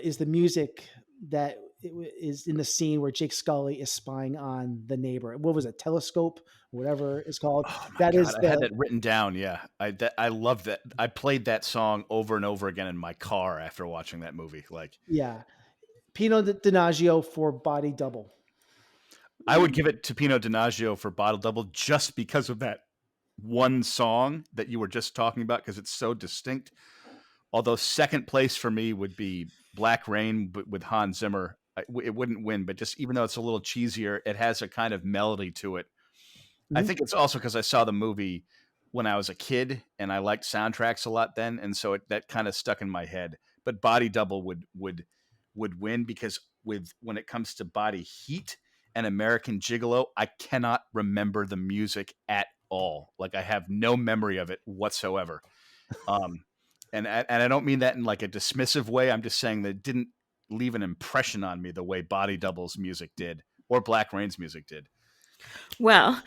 is the music that is in the scene where Jake Scully is spying on the neighbor. What was it? Telescope, whatever it's called. Oh my That God, is I had that written down. Yeah, I love that. I played that song over and over again in my car after watching that movie. Like, yeah, Pino Donaggio for Body Double. I would give it to Pino Donaggio for Bottle Double just because of that one song that you were just talking about, because it's so distinct. Although second place for me would be Black Rain with Hans Zimmer. It wouldn't win, but just even though it's a little cheesier, it has a kind of melody to it. I think it's also because I saw the movie when I was a kid and I liked soundtracks a lot then, and so that kind of stuck in my head. But Body Double would win because when it comes to Body Heat and American Gigolo, I cannot remember the music at all. Like, I have no memory of it whatsoever. And I don't mean that in like a dismissive way. I'm just saying that it didn't leave an impression on me the way Body Double's music did, or Black Rain's music did. Well,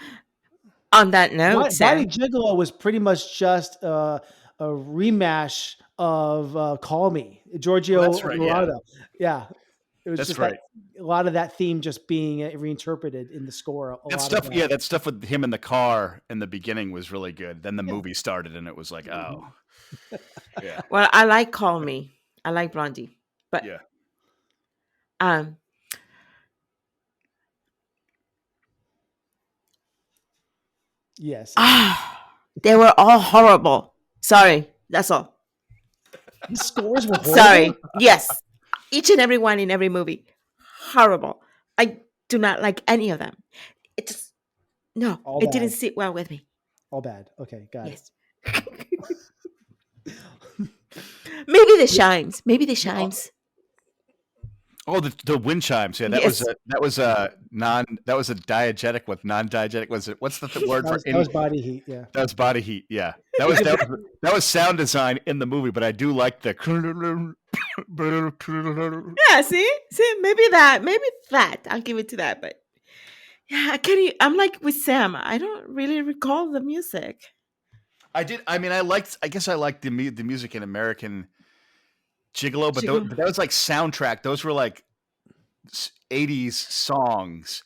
on that note, Body Gigolo was pretty much just a remash of Call Me, Giorgio Moroder. Yeah. It was just a lot of that theme just being reinterpreted in the score. That stuff with him in the car in the beginning was really good. Then the movie started and it was like, oh. Yeah. Well, I like Call Me. I like Blondie. But yes. They were all horrible. Sorry, that's all. The scores were horrible? Sorry. Yes. Each and every one in every movie. Horrible. I do not like any of them. It just didn't sit well with me. All bad. Okay, got it. Maybe the chimes. Oh, the wind chimes. Yeah, that was a diegetic with non-diegetic. What's the word for? That was Body Heat. Yeah, that was Body Heat. Yeah, that was sound design in the movie. But I do like the. Yeah, see, maybe that. I'll give it to that. But yeah, I'm like with Sam. I don't really recall the music. I did. I mean, I guess I liked the music in American Gigolo, but that was like soundtrack. Those were like 80s songs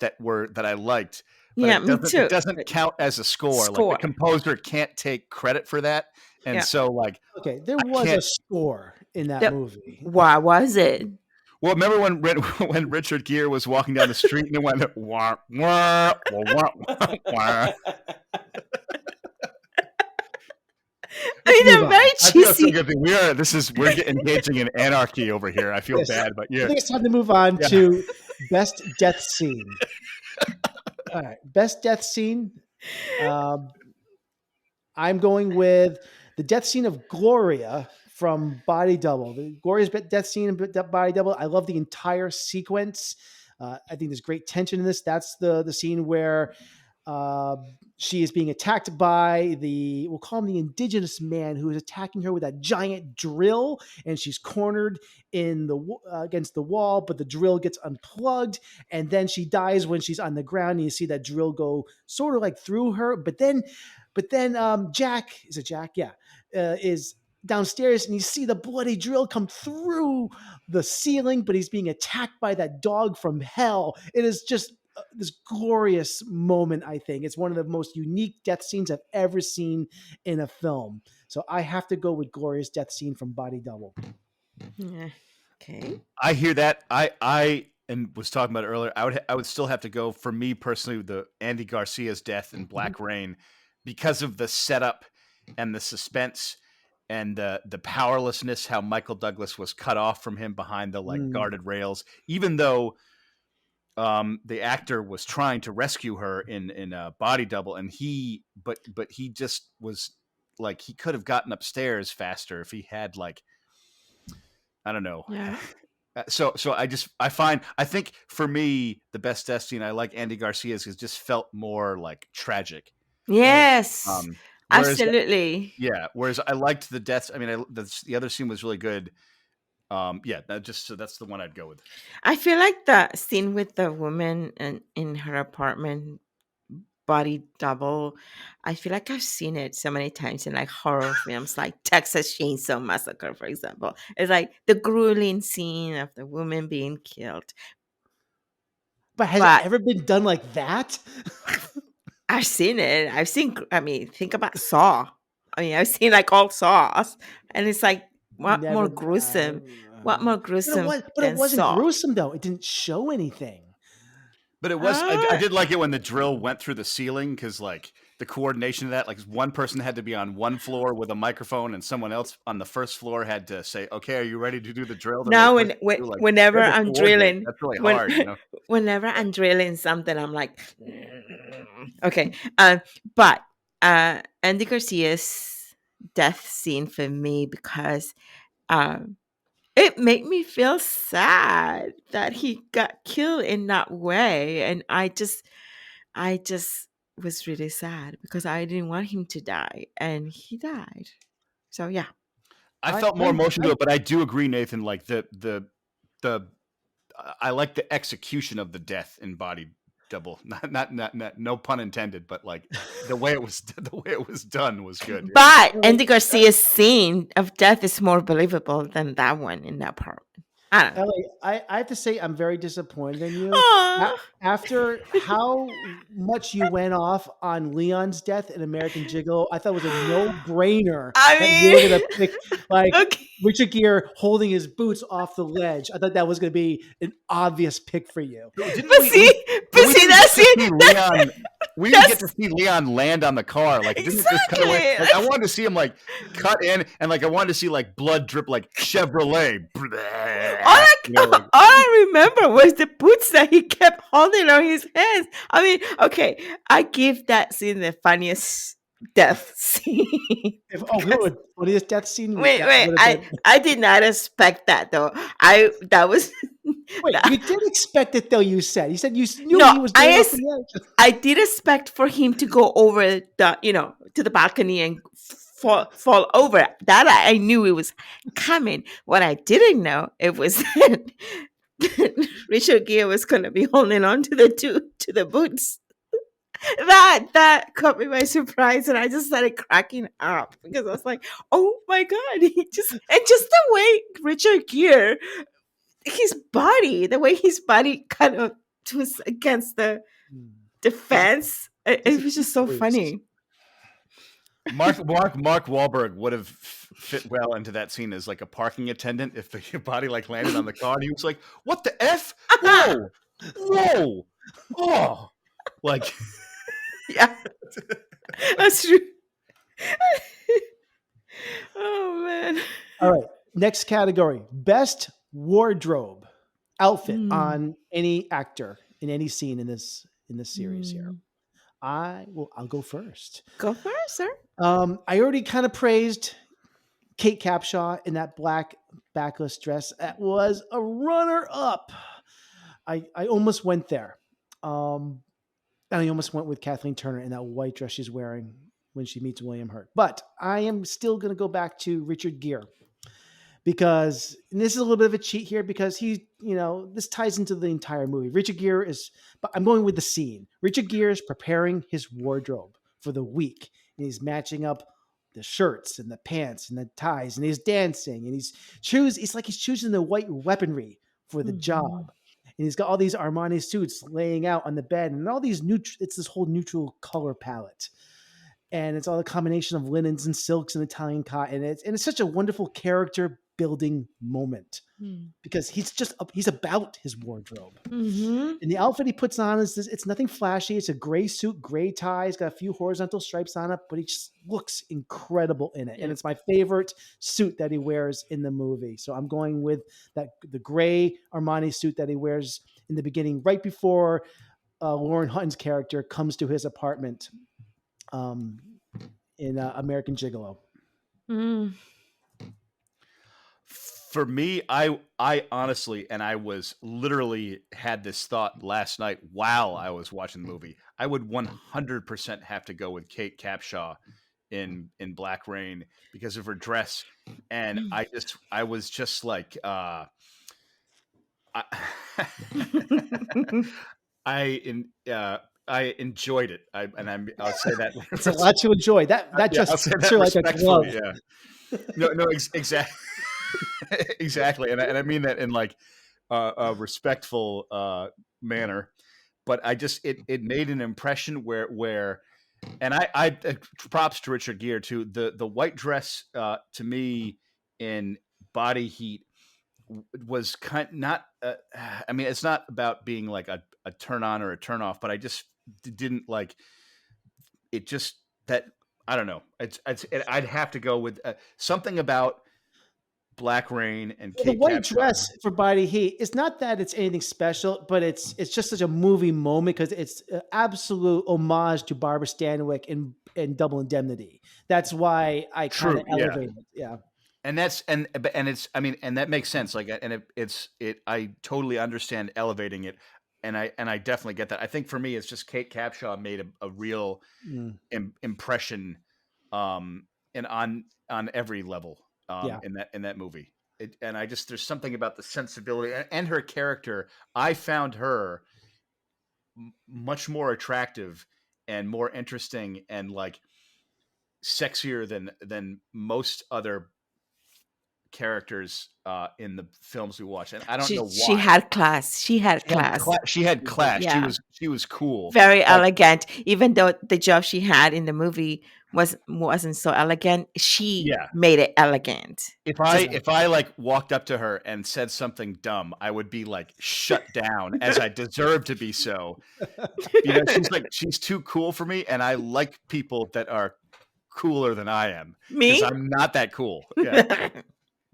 that I liked. But me too. It doesn't count as a score. Like, the composer can't take credit for that. And so, like, there was a score in that movie. Why was it? Well, remember when Richard Gere was walking down the street and it went wah, wah, wah, wah, wah, wah. I mean, they're very I feel so cheesy. good. We're engaging in anarchy over here. I feel bad, but I yeah. think it's time to move on to best death scene. All right, best death scene. I'm going with the death scene of Gloria from Body Double. Gloria's death scene in Body Double. I love the entire sequence. I think there's great tension in this. That's the scene where she is being attacked by we'll call him the indigenous man who is attacking her with a giant drill, and she's cornered in against the wall, but the drill gets unplugged, and then she dies when she's on the ground, and you see that drill go sort of like through her. But then Jack, is it Jack? Yeah, is downstairs, and you see the bloody drill come through the ceiling, but he's being attacked by that dog from hell. It is just this glorious moment. I think it's one of the most unique death scenes I've ever seen in a film. So I have to go with Gloria's death scene from Body Double. Yeah. Okay. I hear that. I was talking about it earlier. I would still have to go, for me personally, with the Andy Garcia's death in Black Rain, because of the setup and the suspense and the powerlessness, how Michael Douglas was cut off from him behind the guarded rails, even though the actor was trying to rescue her in Body Double, and he just was like, he could have gotten upstairs faster if he had, like, I don't know. Yeah. So I think for me, the best death scene, I like Andy Garcia's, because just felt more like tragic. Yes. Absolutely. Whereas I liked the deaths. I mean, the other scene was really good. That's the one I'd go with. I feel like the scene with the woman in her apartment, Body Double, I feel like I've seen it so many times in like horror films, like Texas Chainsaw Massacre, for example. It's like the grueling scene of the woman being killed. But has it ever been done like that? I've seen it. Think about Saw. I mean, I've seen like all Saws, and it's like, what more gruesome? What more gruesome? But it wasn't gruesome, though. It didn't show anything. But it was. I did like it when the drill went through the ceiling, because like the coordination of that, like one person had to be on one floor with a microphone, and someone else on the first floor had to say, "Okay, are you ready to do the drill?" Now, whenever I'm drilling, that's really hard. You know? Whenever I'm drilling something, I'm like, okay. But Andy Garcia's death scene for me, because it made me feel sad that he got killed in that way, and I just was really sad because I didn't want him to die, and he died. So yeah, I felt more emotion to it, but I do agree, Nathan. Like the I like the execution of the death in Body Double. Not no pun intended, but like the way it was done was good. But Andy Garcia's scene of death is more believable than that one in that part. I don't know. Ellie, I have to say I'm very disappointed in you. After how much you went off on Leon's death in American Gigolo, I thought it was a no-brainer that you were going to pick Richard Gere holding his boots off the ledge. I thought that was going to be an obvious pick for you. But see, that's it. We didn't get to see Leon land on the car. Like, didn't it just cut away? Like, I wanted to see him like cut in, and like I wanted to see like blood drip, like Chevrolet. All I remember was the boots that he kept holding on his hands. I mean, okay, I give that scene the funniest death scene. Funniest death scene? Wait, I did not expect that though. That was. Wait, you did expect it though, you said. You said you knew he was going off the edge. I did expect for him to go over to the balcony and fall over. That I knew it was coming. What I didn't know, it was that Richard Gere was going to be holding on to the boots. That caught me by surprise, and I just started cracking up because I was like, "Oh my god!" Just the way Richard Gere, the way his body kind of was against the fence, it was just so funny. Mark Wahlberg would have fit well into that scene as like a parking attendant if the body like landed on the car and he was like, "What the f? Whoa, whoa, oh!" Like, Yeah, that's true. Oh man. All right. Next category: best wardrobe outfit on any actor in any scene in this series here. I'll go first. Go first, sir. I already kind of praised Kate Capshaw in that black backless dress. That was a runner-up. I almost went there. And I almost went with Kathleen Turner in that white dress she's wearing when she meets William Hurt. But I am still going to go back to Richard Gere because this is a little bit of a cheat here because this ties into the entire movie. Richard Gere but I'm going with the scene. Richard Gere is preparing his wardrobe for the week, and he's matching up the shirts and the pants and the ties, and he's dancing, and he's choosing the white weaponry for the job. And he's got all these Armani suits laying out on the bed, and all these it's this whole neutral color palette. And it's all a combination of linens and silks and Italian cotton. It's such a wonderful character building moment because he's about his wardrobe. And the outfit he puts on it's nothing flashy. It's a gray suit, gray tie. He's got a few horizontal stripes on it, but he just looks incredible in it. Yeah. And it's my favorite suit that he wears in the movie. So I'm going with the gray Armani suit that he wears in the beginning, right before Lauren Hutton's character comes to his apartment in American Gigolo. For me, I honestly, and I was literally had this thought last night while I was watching the movie, I would 100% have to go with Kate Capshaw in Black Rain because of her dress. And I was just like, I enjoyed it. I'll say that. It's a lot to enjoy. That just fits her like a glove. Yeah. No, exactly. Exactly. And I mean that in like a respectful manner, but it made an impression where and I props to Richard Gere too. The white dress to me in Body Heat was not I mean, it's not about being like a turn on or a turn off, but I just didn't like it. Just that, I don't know. I'd have to go with something about Black Rain and Kate the white Capshaw. Dress for Body Heat. It's not that it's anything special, but it's just such a movie moment because it's an absolute homage to Barbara Stanwyck in Double Indemnity. That's why I kind of elevate it. Yeah. And that's and it's, I mean, and that makes sense. Like, and I totally understand elevating it, and I definitely get that. I think for me, it's just Kate Capshaw made a real impression, and on every level, in that movie. And there's something about the sensibility and her character. I found her much more attractive and more interesting and like sexier than most other characters in the films we watch, and I don't know why. She had class. She had class. Yeah. She was cool. Very elegant. Even though the job she had in the movie wasn't so elegant, she made it elegant. If I like walked up to her and said something dumb, I would be like shut down as I deserve to be so. You know, she's too cool for me, and I like people that are cooler than I am. Me? Because I'm not that cool. Yeah.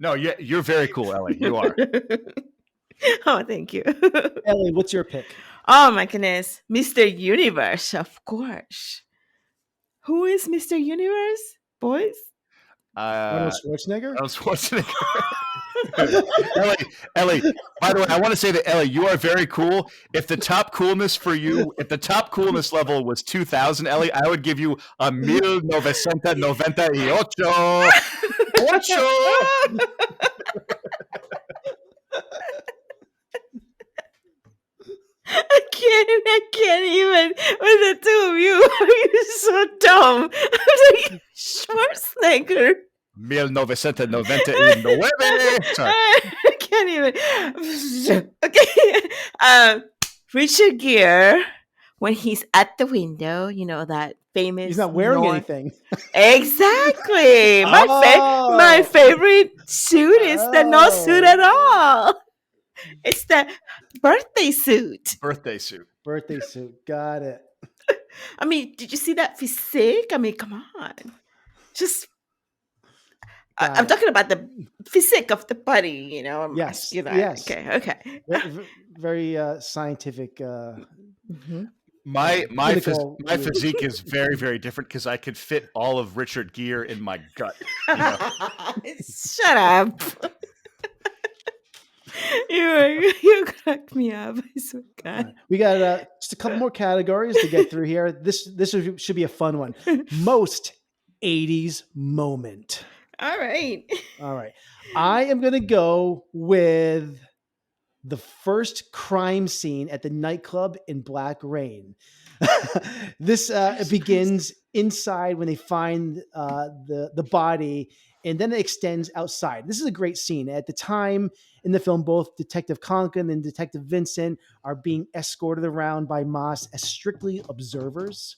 No, you're very cool, Ellie. You are. Oh, thank you. Ellie, what's your pick? Oh, my goodness. Mr. Universe, of course. Who is Mr. Universe, boys? Arnold Schwarzenegger? Arnold Schwarzenegger. Ellie, by the way, I want to say that, Ellie, you are very cool. If the top coolness level was 2000, Ellie, I would give you a 1998. I can't even with the two of you. You're so dumb. I'm like, Schwarzenegger. 1999. Sorry. I can't even. Okay. Richard Gere, when he's at the window, you know, that famous. He's not wearing Noir. anything. Exactly. Oh. My favorite suit is the no suit at all. It's the birthday suit. Birthday suit. Birthday suit. Got it. I mean, did you see that physique? I mean, come on. Just I'm talking about the physique of the body, you know. I'm Yes. asking that. Yes. Okay. Very scientific. My clinical physique is very, very different because I could fit all of Richard Gere in my gut. You know? Shut up. You cracked me up. I swear to God. We got just a couple more categories to get through here. This should be a fun one. Most 80s moment. All right. I am going to go with the first crime scene at the nightclub in Black Rain. This begins inside when they find the body, and then it extends outside. This is a great scene. At the time in the film, both Detective Conklin and Detective Vincent are being escorted around by Moss as strictly observers.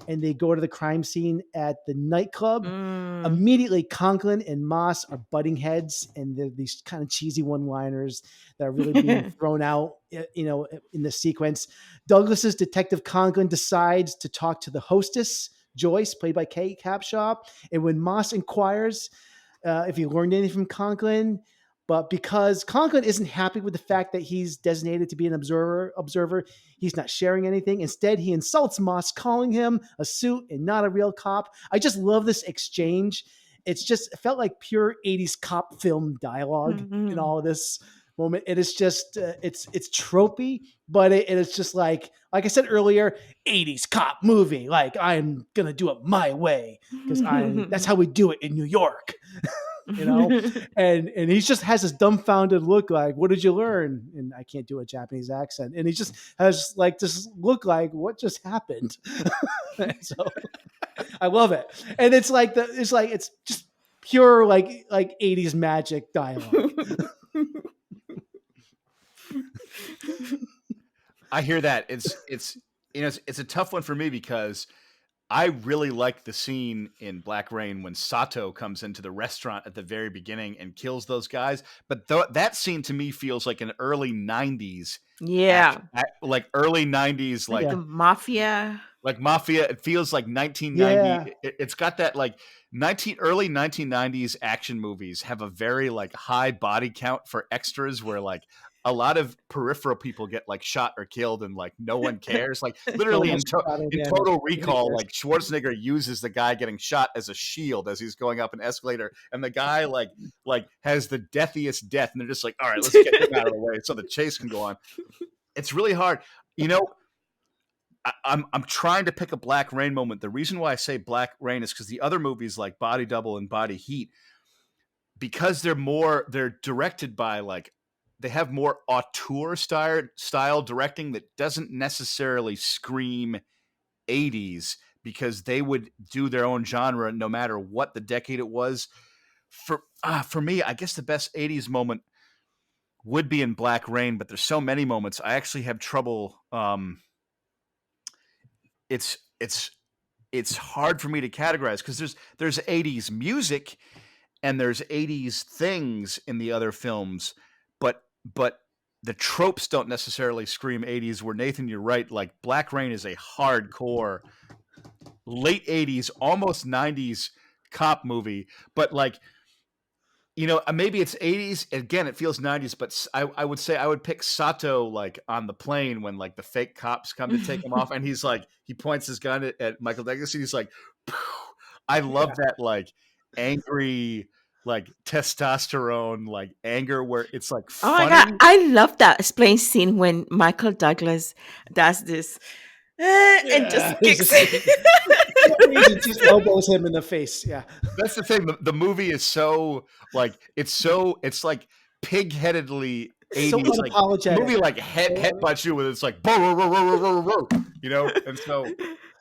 And they go to the crime scene at the nightclub. Immediately, Conklin and Moss are butting heads, and they're these kind of cheesy one-liners that are really being thrown out, you know, in the sequence. Douglas's Detective Conklin decides to talk to the hostess, Joyce, played by Kate Capshaw. And when Moss inquires if he learned anything from Conklin, but because Conklin isn't happy with the fact that he's designated to be an observer, he's not sharing anything. Instead, he insults Moss, calling him a suit and not a real cop. I just love this exchange. It felt like pure 80s cop film dialogue in all of this moment. It is just, it's tropey, but it is just like I said earlier, 80s cop movie. Like, I'm going to do it my way because that's how we do it in New York. You know, and he just has this dumbfounded look like, what did you learn? And I can't do a Japanese accent. And he just has like this look like, what just happened? So I love it. And it's just pure like 80s magic dialogue. I hear that. It's a tough one for me because I really like the scene in Black Rain when Sato comes into the restaurant at the very beginning and kills those guys. But that scene to me feels like an early 90s. Yeah. Like early 90s, like the mafia. Like mafia. It feels like 1990. Yeah. It's got that like early 1990s action movies have a very like high body count for extras where like a lot of peripheral people get like shot or killed and like no one cares. Like literally in Total Recall, like Schwarzenegger uses the guy getting shot as a shield as he's going up an escalator, and the guy like has the deathiest death, and they're just like, all right, let's get him out of the way so the chase can go on. It's really hard. You know, I'm trying to pick a Black Rain moment. The reason why I say Black Rain is because the other movies like Body Double and Body Heat, because they're directed by like, they have more auteur style directing that doesn't necessarily scream 80s because they would do their own genre no matter what the decade it was. For me, I guess the best 80s moment would be in Black Rain, but there's so many moments. I actually have trouble. It's hard for me to categorize because there's 80s music and there's 80s things in the other films, but the tropes don't necessarily scream 80s, where Nathan, you're right. Like Black Rain is a hardcore late 80s, almost 90s cop movie, but like, you know, maybe it's 80s. Again, it feels 90s, but I would say I would pick Sato like on the plane when like the fake cops come to take him off, and he's like, he points his gun at Michael Douglas, and he's like, phew. I love that like angry, like testosterone, like anger, where it's like funny. Oh my God, I love that explain scene when Michael Douglas does this and just kicks it. Just elbows him in the face. Yeah, that's the thing. The movie is so like it's like pig-headedly 80s, so like unapologetic. Movie like headbutts you with it's like you know, and so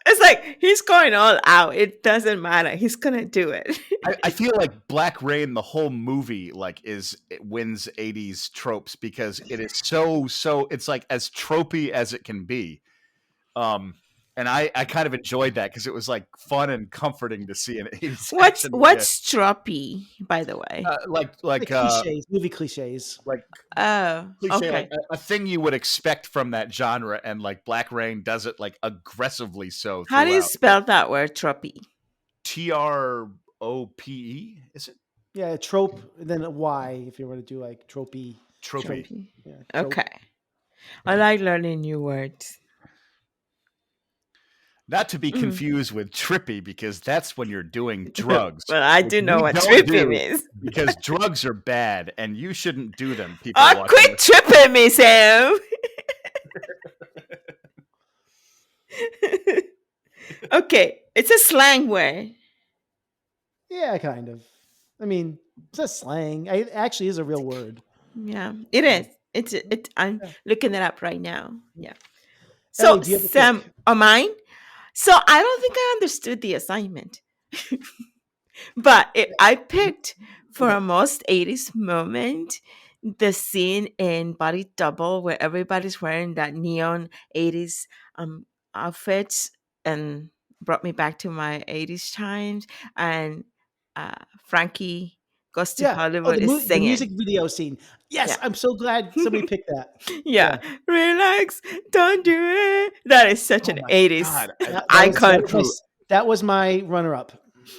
it's like he's going all out. It doesn't matter. He's gonna do it. I feel like Black Rain, the whole movie, like it wins 80s tropes because it is so it's like as tropey as it can be. And I kind of enjoyed that because it was like fun and comforting to see an 80s action movie. What's tropey, by the way? Like cliches, movie cliches. Like Oh, cliche, okay. like a thing you would expect from that genre, and like Black Rain does it like aggressively so. How do you throughout. spell that word, tropey? TROPE, is it? Yeah, trope, and then a Y if you want to do like tropey. Tropey. Yeah, trope. Okay. I like learning new words. Not to be confused with trippy, because that's when you're doing drugs. Well, I do know what trippy means. Because drugs are bad, and you shouldn't do them. People, quit tripping me, Sam. Okay, it's a slang word. Yeah, kind of. I mean, it's a slang. It actually is a real word. Yeah, it is. I'm looking it up right now. Yeah. Ellie, So do you have a Sam, pick? mine. So I don't think I understood the assignment, but I picked for a most 80s moment the scene in Body Double where everybody's wearing that neon 80s outfits, and brought me back to my 80s times. And Frankie Goes to Hollywood is the singing. music video scene. Yes, Yeah. I'm so glad somebody picked that. Yeah. Relax, don't do it. That is such an 80s icon. That was my runner-up.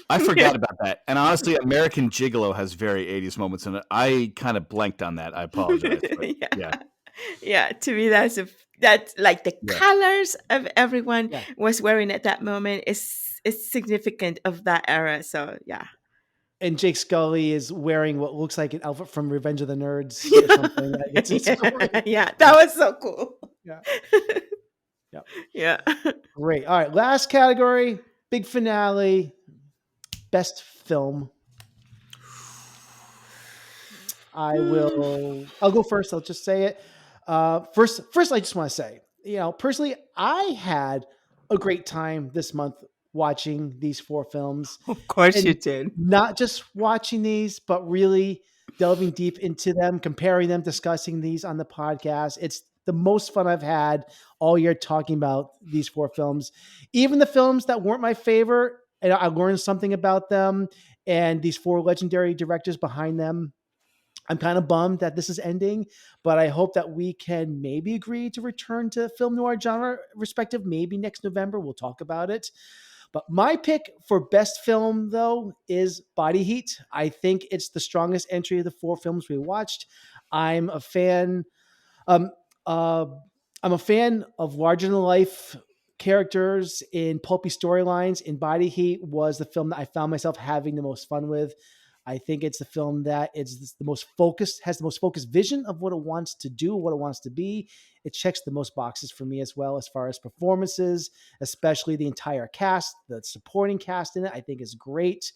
I forgot about that. And honestly, American Gigolo has very 80s moments in it. I kind of blanked on that. I apologize. But Yeah, to me that's like the colors of everyone was wearing at that moment is significant of that era. So yeah. And Jake Scully is wearing what looks like an outfit from Revenge of the Nerds or something. Yeah, that was so cool. Yeah. Yeah. Great. All right, last category, big finale, best film. I'll go first. I'll just say it. First, I just want to say, personally, I had a great time this month watching these 4 films. Of course you did. Not just watching these, but really delving deep into them, comparing them, discussing these on the podcast. It's the most fun I've had all year talking about these 4 films. Even the films that weren't my favorite, and I learned something about them and these 4 legendary directors behind them. I'm kind of bummed that this is ending, but I hope that we can maybe agree to return to film noir genre perspective. Maybe next November. We'll talk about it. But my pick for best film, though, is Body Heat. I think it's the strongest entry of the 4 films we watched. I'm a fan. I'm a fan of larger than life characters in pulpy storylines. In Body Heat was the film that I found myself having the most fun with. I think it's the film that is the most focused, has the most focused vision of what it wants to do, what it wants to be. It checks the most boxes for me as well, as far as performances, especially the entire cast, the supporting cast in it, I think is great.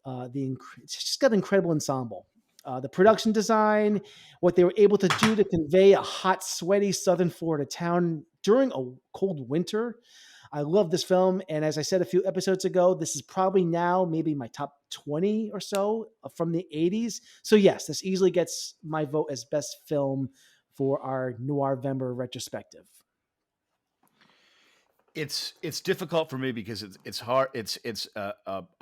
It's just got an incredible ensemble. The production design, what they were able to do to convey a hot, sweaty Southern Florida town during a cold winter. I love this film. And as I said a few episodes ago, this is probably now maybe my top 20 or so from the 80s. So yes, this easily gets my vote as best film for our Noir-Vember retrospective. It's difficult for me because it's hard. It's a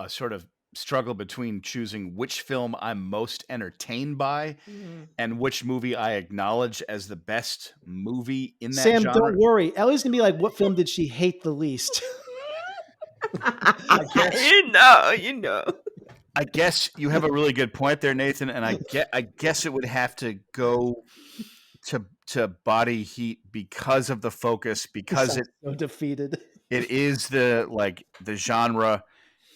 sort of struggle between choosing which film I'm most entertained by and which movie I acknowledge as the best movie in that Sam, genre. don't worry. Ellie's gonna be like, what film did she hate the least? You know. I guess you have a really good point there, Nathan, and I guess it would have to go to Body Heat because of the focus, because it's so defeated. It is the genre,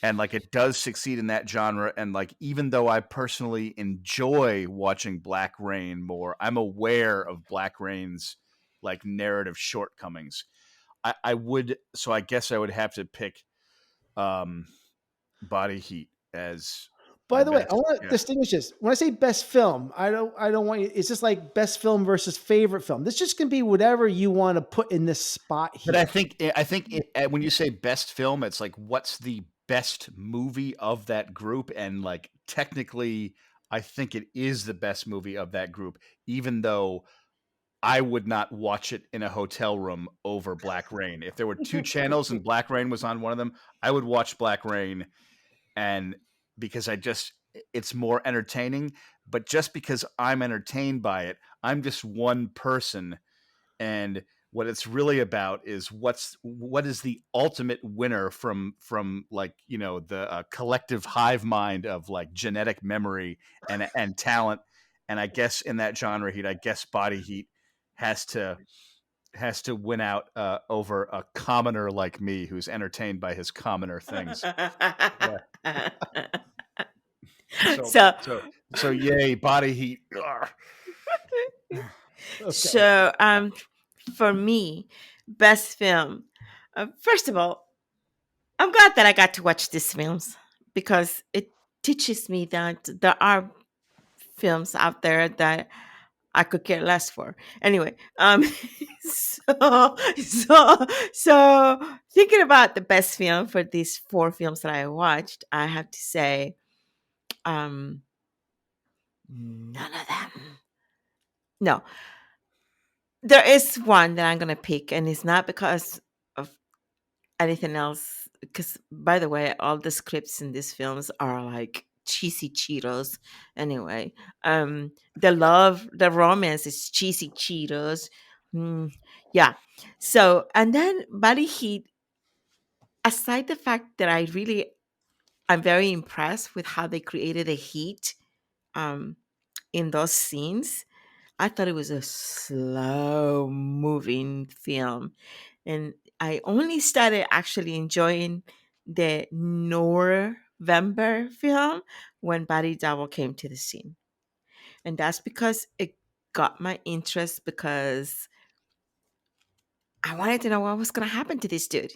and like it does succeed in that genre, and like even though I personally enjoy watching Black Rain more, I'm aware of Black Rain's like narrative shortcomings. I guess I would have to pick Body Heat as. By the way, I want to distinguish this. When I say best film, I don't want you. It's just like best film versus favorite film. This just can be whatever you want to put in this spot here. But I think when you say best film, it's like what's the best movie of that group, and like technically, I think it is the best movie of that group, even though I would not watch it in a hotel room over Black Rain. If there were two channels and Black Rain was on one of them, I would watch Black Rain, and because it's more entertaining. But just because I'm entertained by it, I'm just one person, and what it's really about is what is the ultimate winner from like, you know, the collective hive mind of like genetic memory and talent. And I guess in that genre heat, I guess Body Heat has to win out over a commoner like me who's entertained by his commoner things. So yay, Body Heat. Okay. So, for me, best film. First of all, I'm glad that I got to watch these films because it teaches me that there are films out there that I could care less for. Anyway, so thinking about the best film for these 4 films that I watched, I have to say, none of them. No, there is one that I'm gonna pick, and it's not because of anything else. Because, by the way, all the scripts in these films are like cheesy Cheetos. Anyway, the romance is cheesy Cheetos. Yeah. So, and then Body Heat. Aside the fact that I'm very impressed with how they created the heat, in those scenes. I thought it was a slow moving film. And I only started actually enjoying the Noir-Vember film when Body Double came to the scene. And that's because it got my interest because I wanted to know what was going to happen to this dude.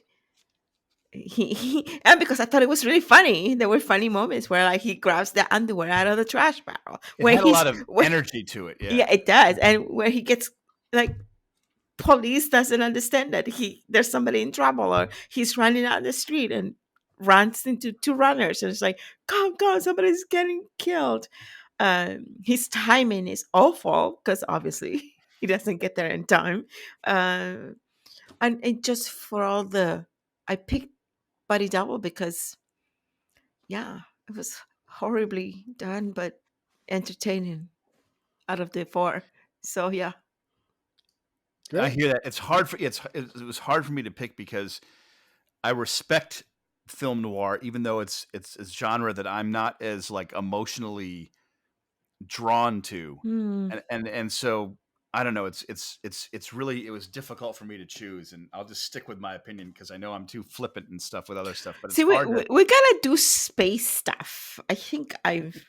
And because I thought it was really funny. There were funny moments where like he grabs the underwear out of the trash barrel. It had a lot of energy to it. Yeah, it does. And where he gets like police doesn't understand that there's somebody in trouble, or he's running out the street and runs into 2 runners and it's like, go, somebody's getting killed. His timing is awful because obviously he doesn't get there in time. And it just for all I picked Body Double because, yeah, it was horribly done, but entertaining out of the 4. So, yeah. I hear that. It was hard for me to pick because I respect film noir, even though it's a genre that I'm not as like emotionally drawn to. And so I don't know. It's really, it was difficult for me to choose, and I'll just stick with my opinion because I know I'm too flippant and stuff with other stuff. But it's hard we gotta do space stuff. I think I've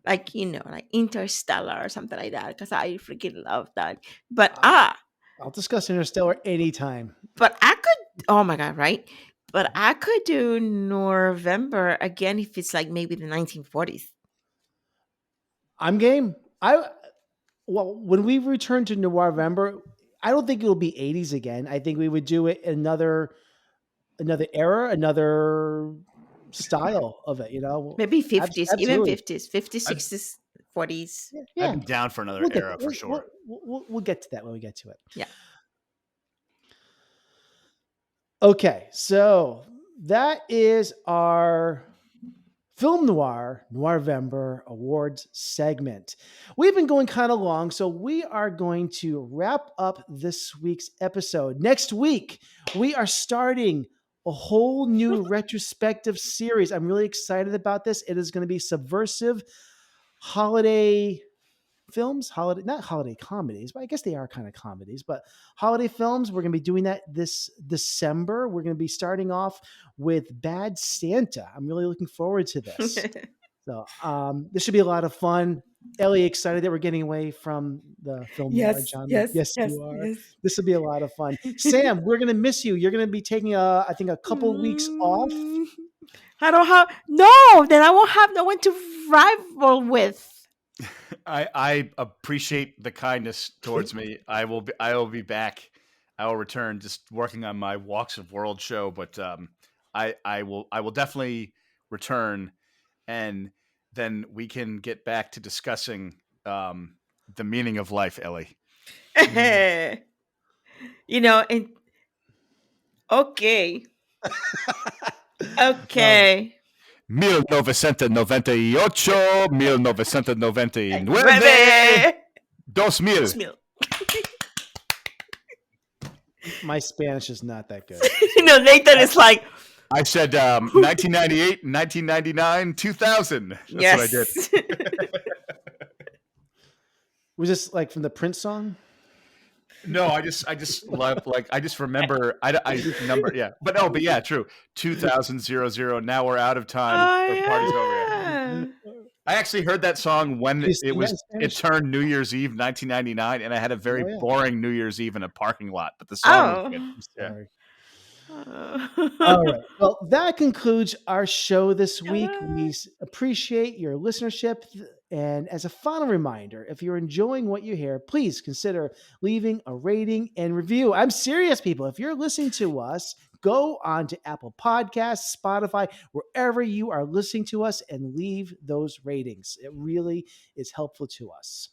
like Interstellar or something like that because I freaking love that. But I'll discuss Interstellar anytime. But I could. Oh my god! Right. But I could do Noir-Vember again if it's like maybe the 1940s. I'm game. Well, when we return to Noir-Vember, I don't think it'll be 80s again. I think we would do it another era, another style of it, Maybe 50s, even Absolutely. 50s, 50s, 60s, 40s. Yeah. I'm down for another era for sure. We'll get to that when we get to it. Yeah. Okay, so that is our Film Noir, Noir-Vember Awards segment. We've been going kind of long, so we are going to wrap up this week's episode. Next week, we are starting a whole new retrospective series. I'm really excited about this. It is going to be subversive holiday films, not holiday comedies, but I guess they are kind of comedies, but holiday films. We're going to be doing that this December. We're going to be starting off with Bad Santa. I'm really looking forward to this. So this should be a lot of fun. Ellie, excited that we're getting away from the film noir genre. Yes, you are. Yes. This will be a lot of fun. Sam, we're going to miss you. You're going to be taking I think a couple weeks off. I don't have then I won't have no one to rival with. I appreciate the kindness towards me. I will be back. I will return, just working on my Walks of World show, but I will definitely return, and then we can get back to discussing the meaning of life, Ellie. You know, and okay. Okay. 1998, 1999, 2000. 2000. My Spanish is not that good. Nathan is like, I said 1998, 1999, 2000. That's yes. what I did. Was this like from the Prince song? No, I just love, like, I just remember I number, yeah, but yeah, true. 2000. Now we're out of time. The party's over. Yeah. I actually heard that song when it turned New Year's Eve 1999, and I had a very boring New Year's Eve in a parking lot. But the song was good. Sorry. All right. Well, that concludes our show this week. We appreciate your listenership. And as a final reminder, if you're enjoying what you hear, please consider leaving a rating and review. I'm serious, people. If you're listening to us, go on to Apple Podcasts, Spotify, wherever you are listening to us, and leave those ratings. It really is helpful to us.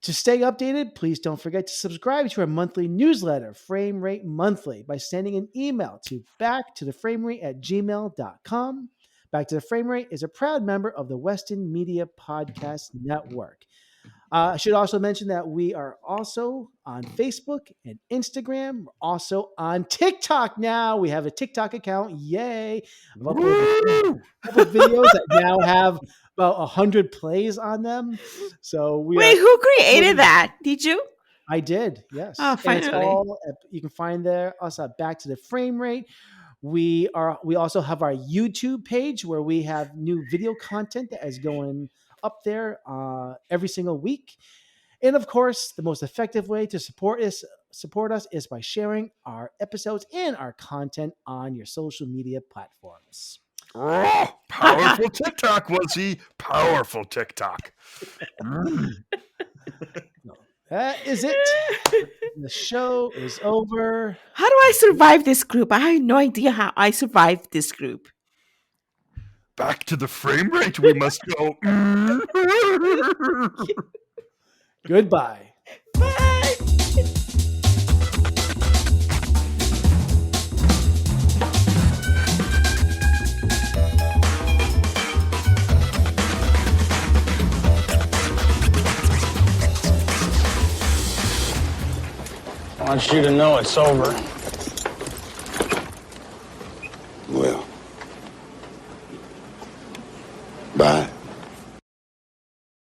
To stay updated, please don't forget to subscribe to our monthly newsletter, Frame Rate Monthly, by sending an email to backtotheframerate@gmail.com. Back to the Frame Rate is a proud member of the Weston Media Podcast Network. I should also mention that we are also on Facebook and Instagram. We're also on TikTok now. We have a TikTok account. Yay. A couple of videos that now have about 100 plays on them. So wait, who created that? Did you? I did, yes. Oh, finally. You can find us at Back to the Frame Rate. We also have our YouTube page where we have new video content that is going up there every single week. And of course, the most effective way to support us is by sharing our episodes and our content on your social media platforms. Oh, powerful TikTok, was he? Powerful TikTok. That is it. The show is over. How do I survive this group? I have no idea how I survived this group. Back to the Frame Rate we must go. Goodbye. Bye. I want you to know it's over. Well, bye.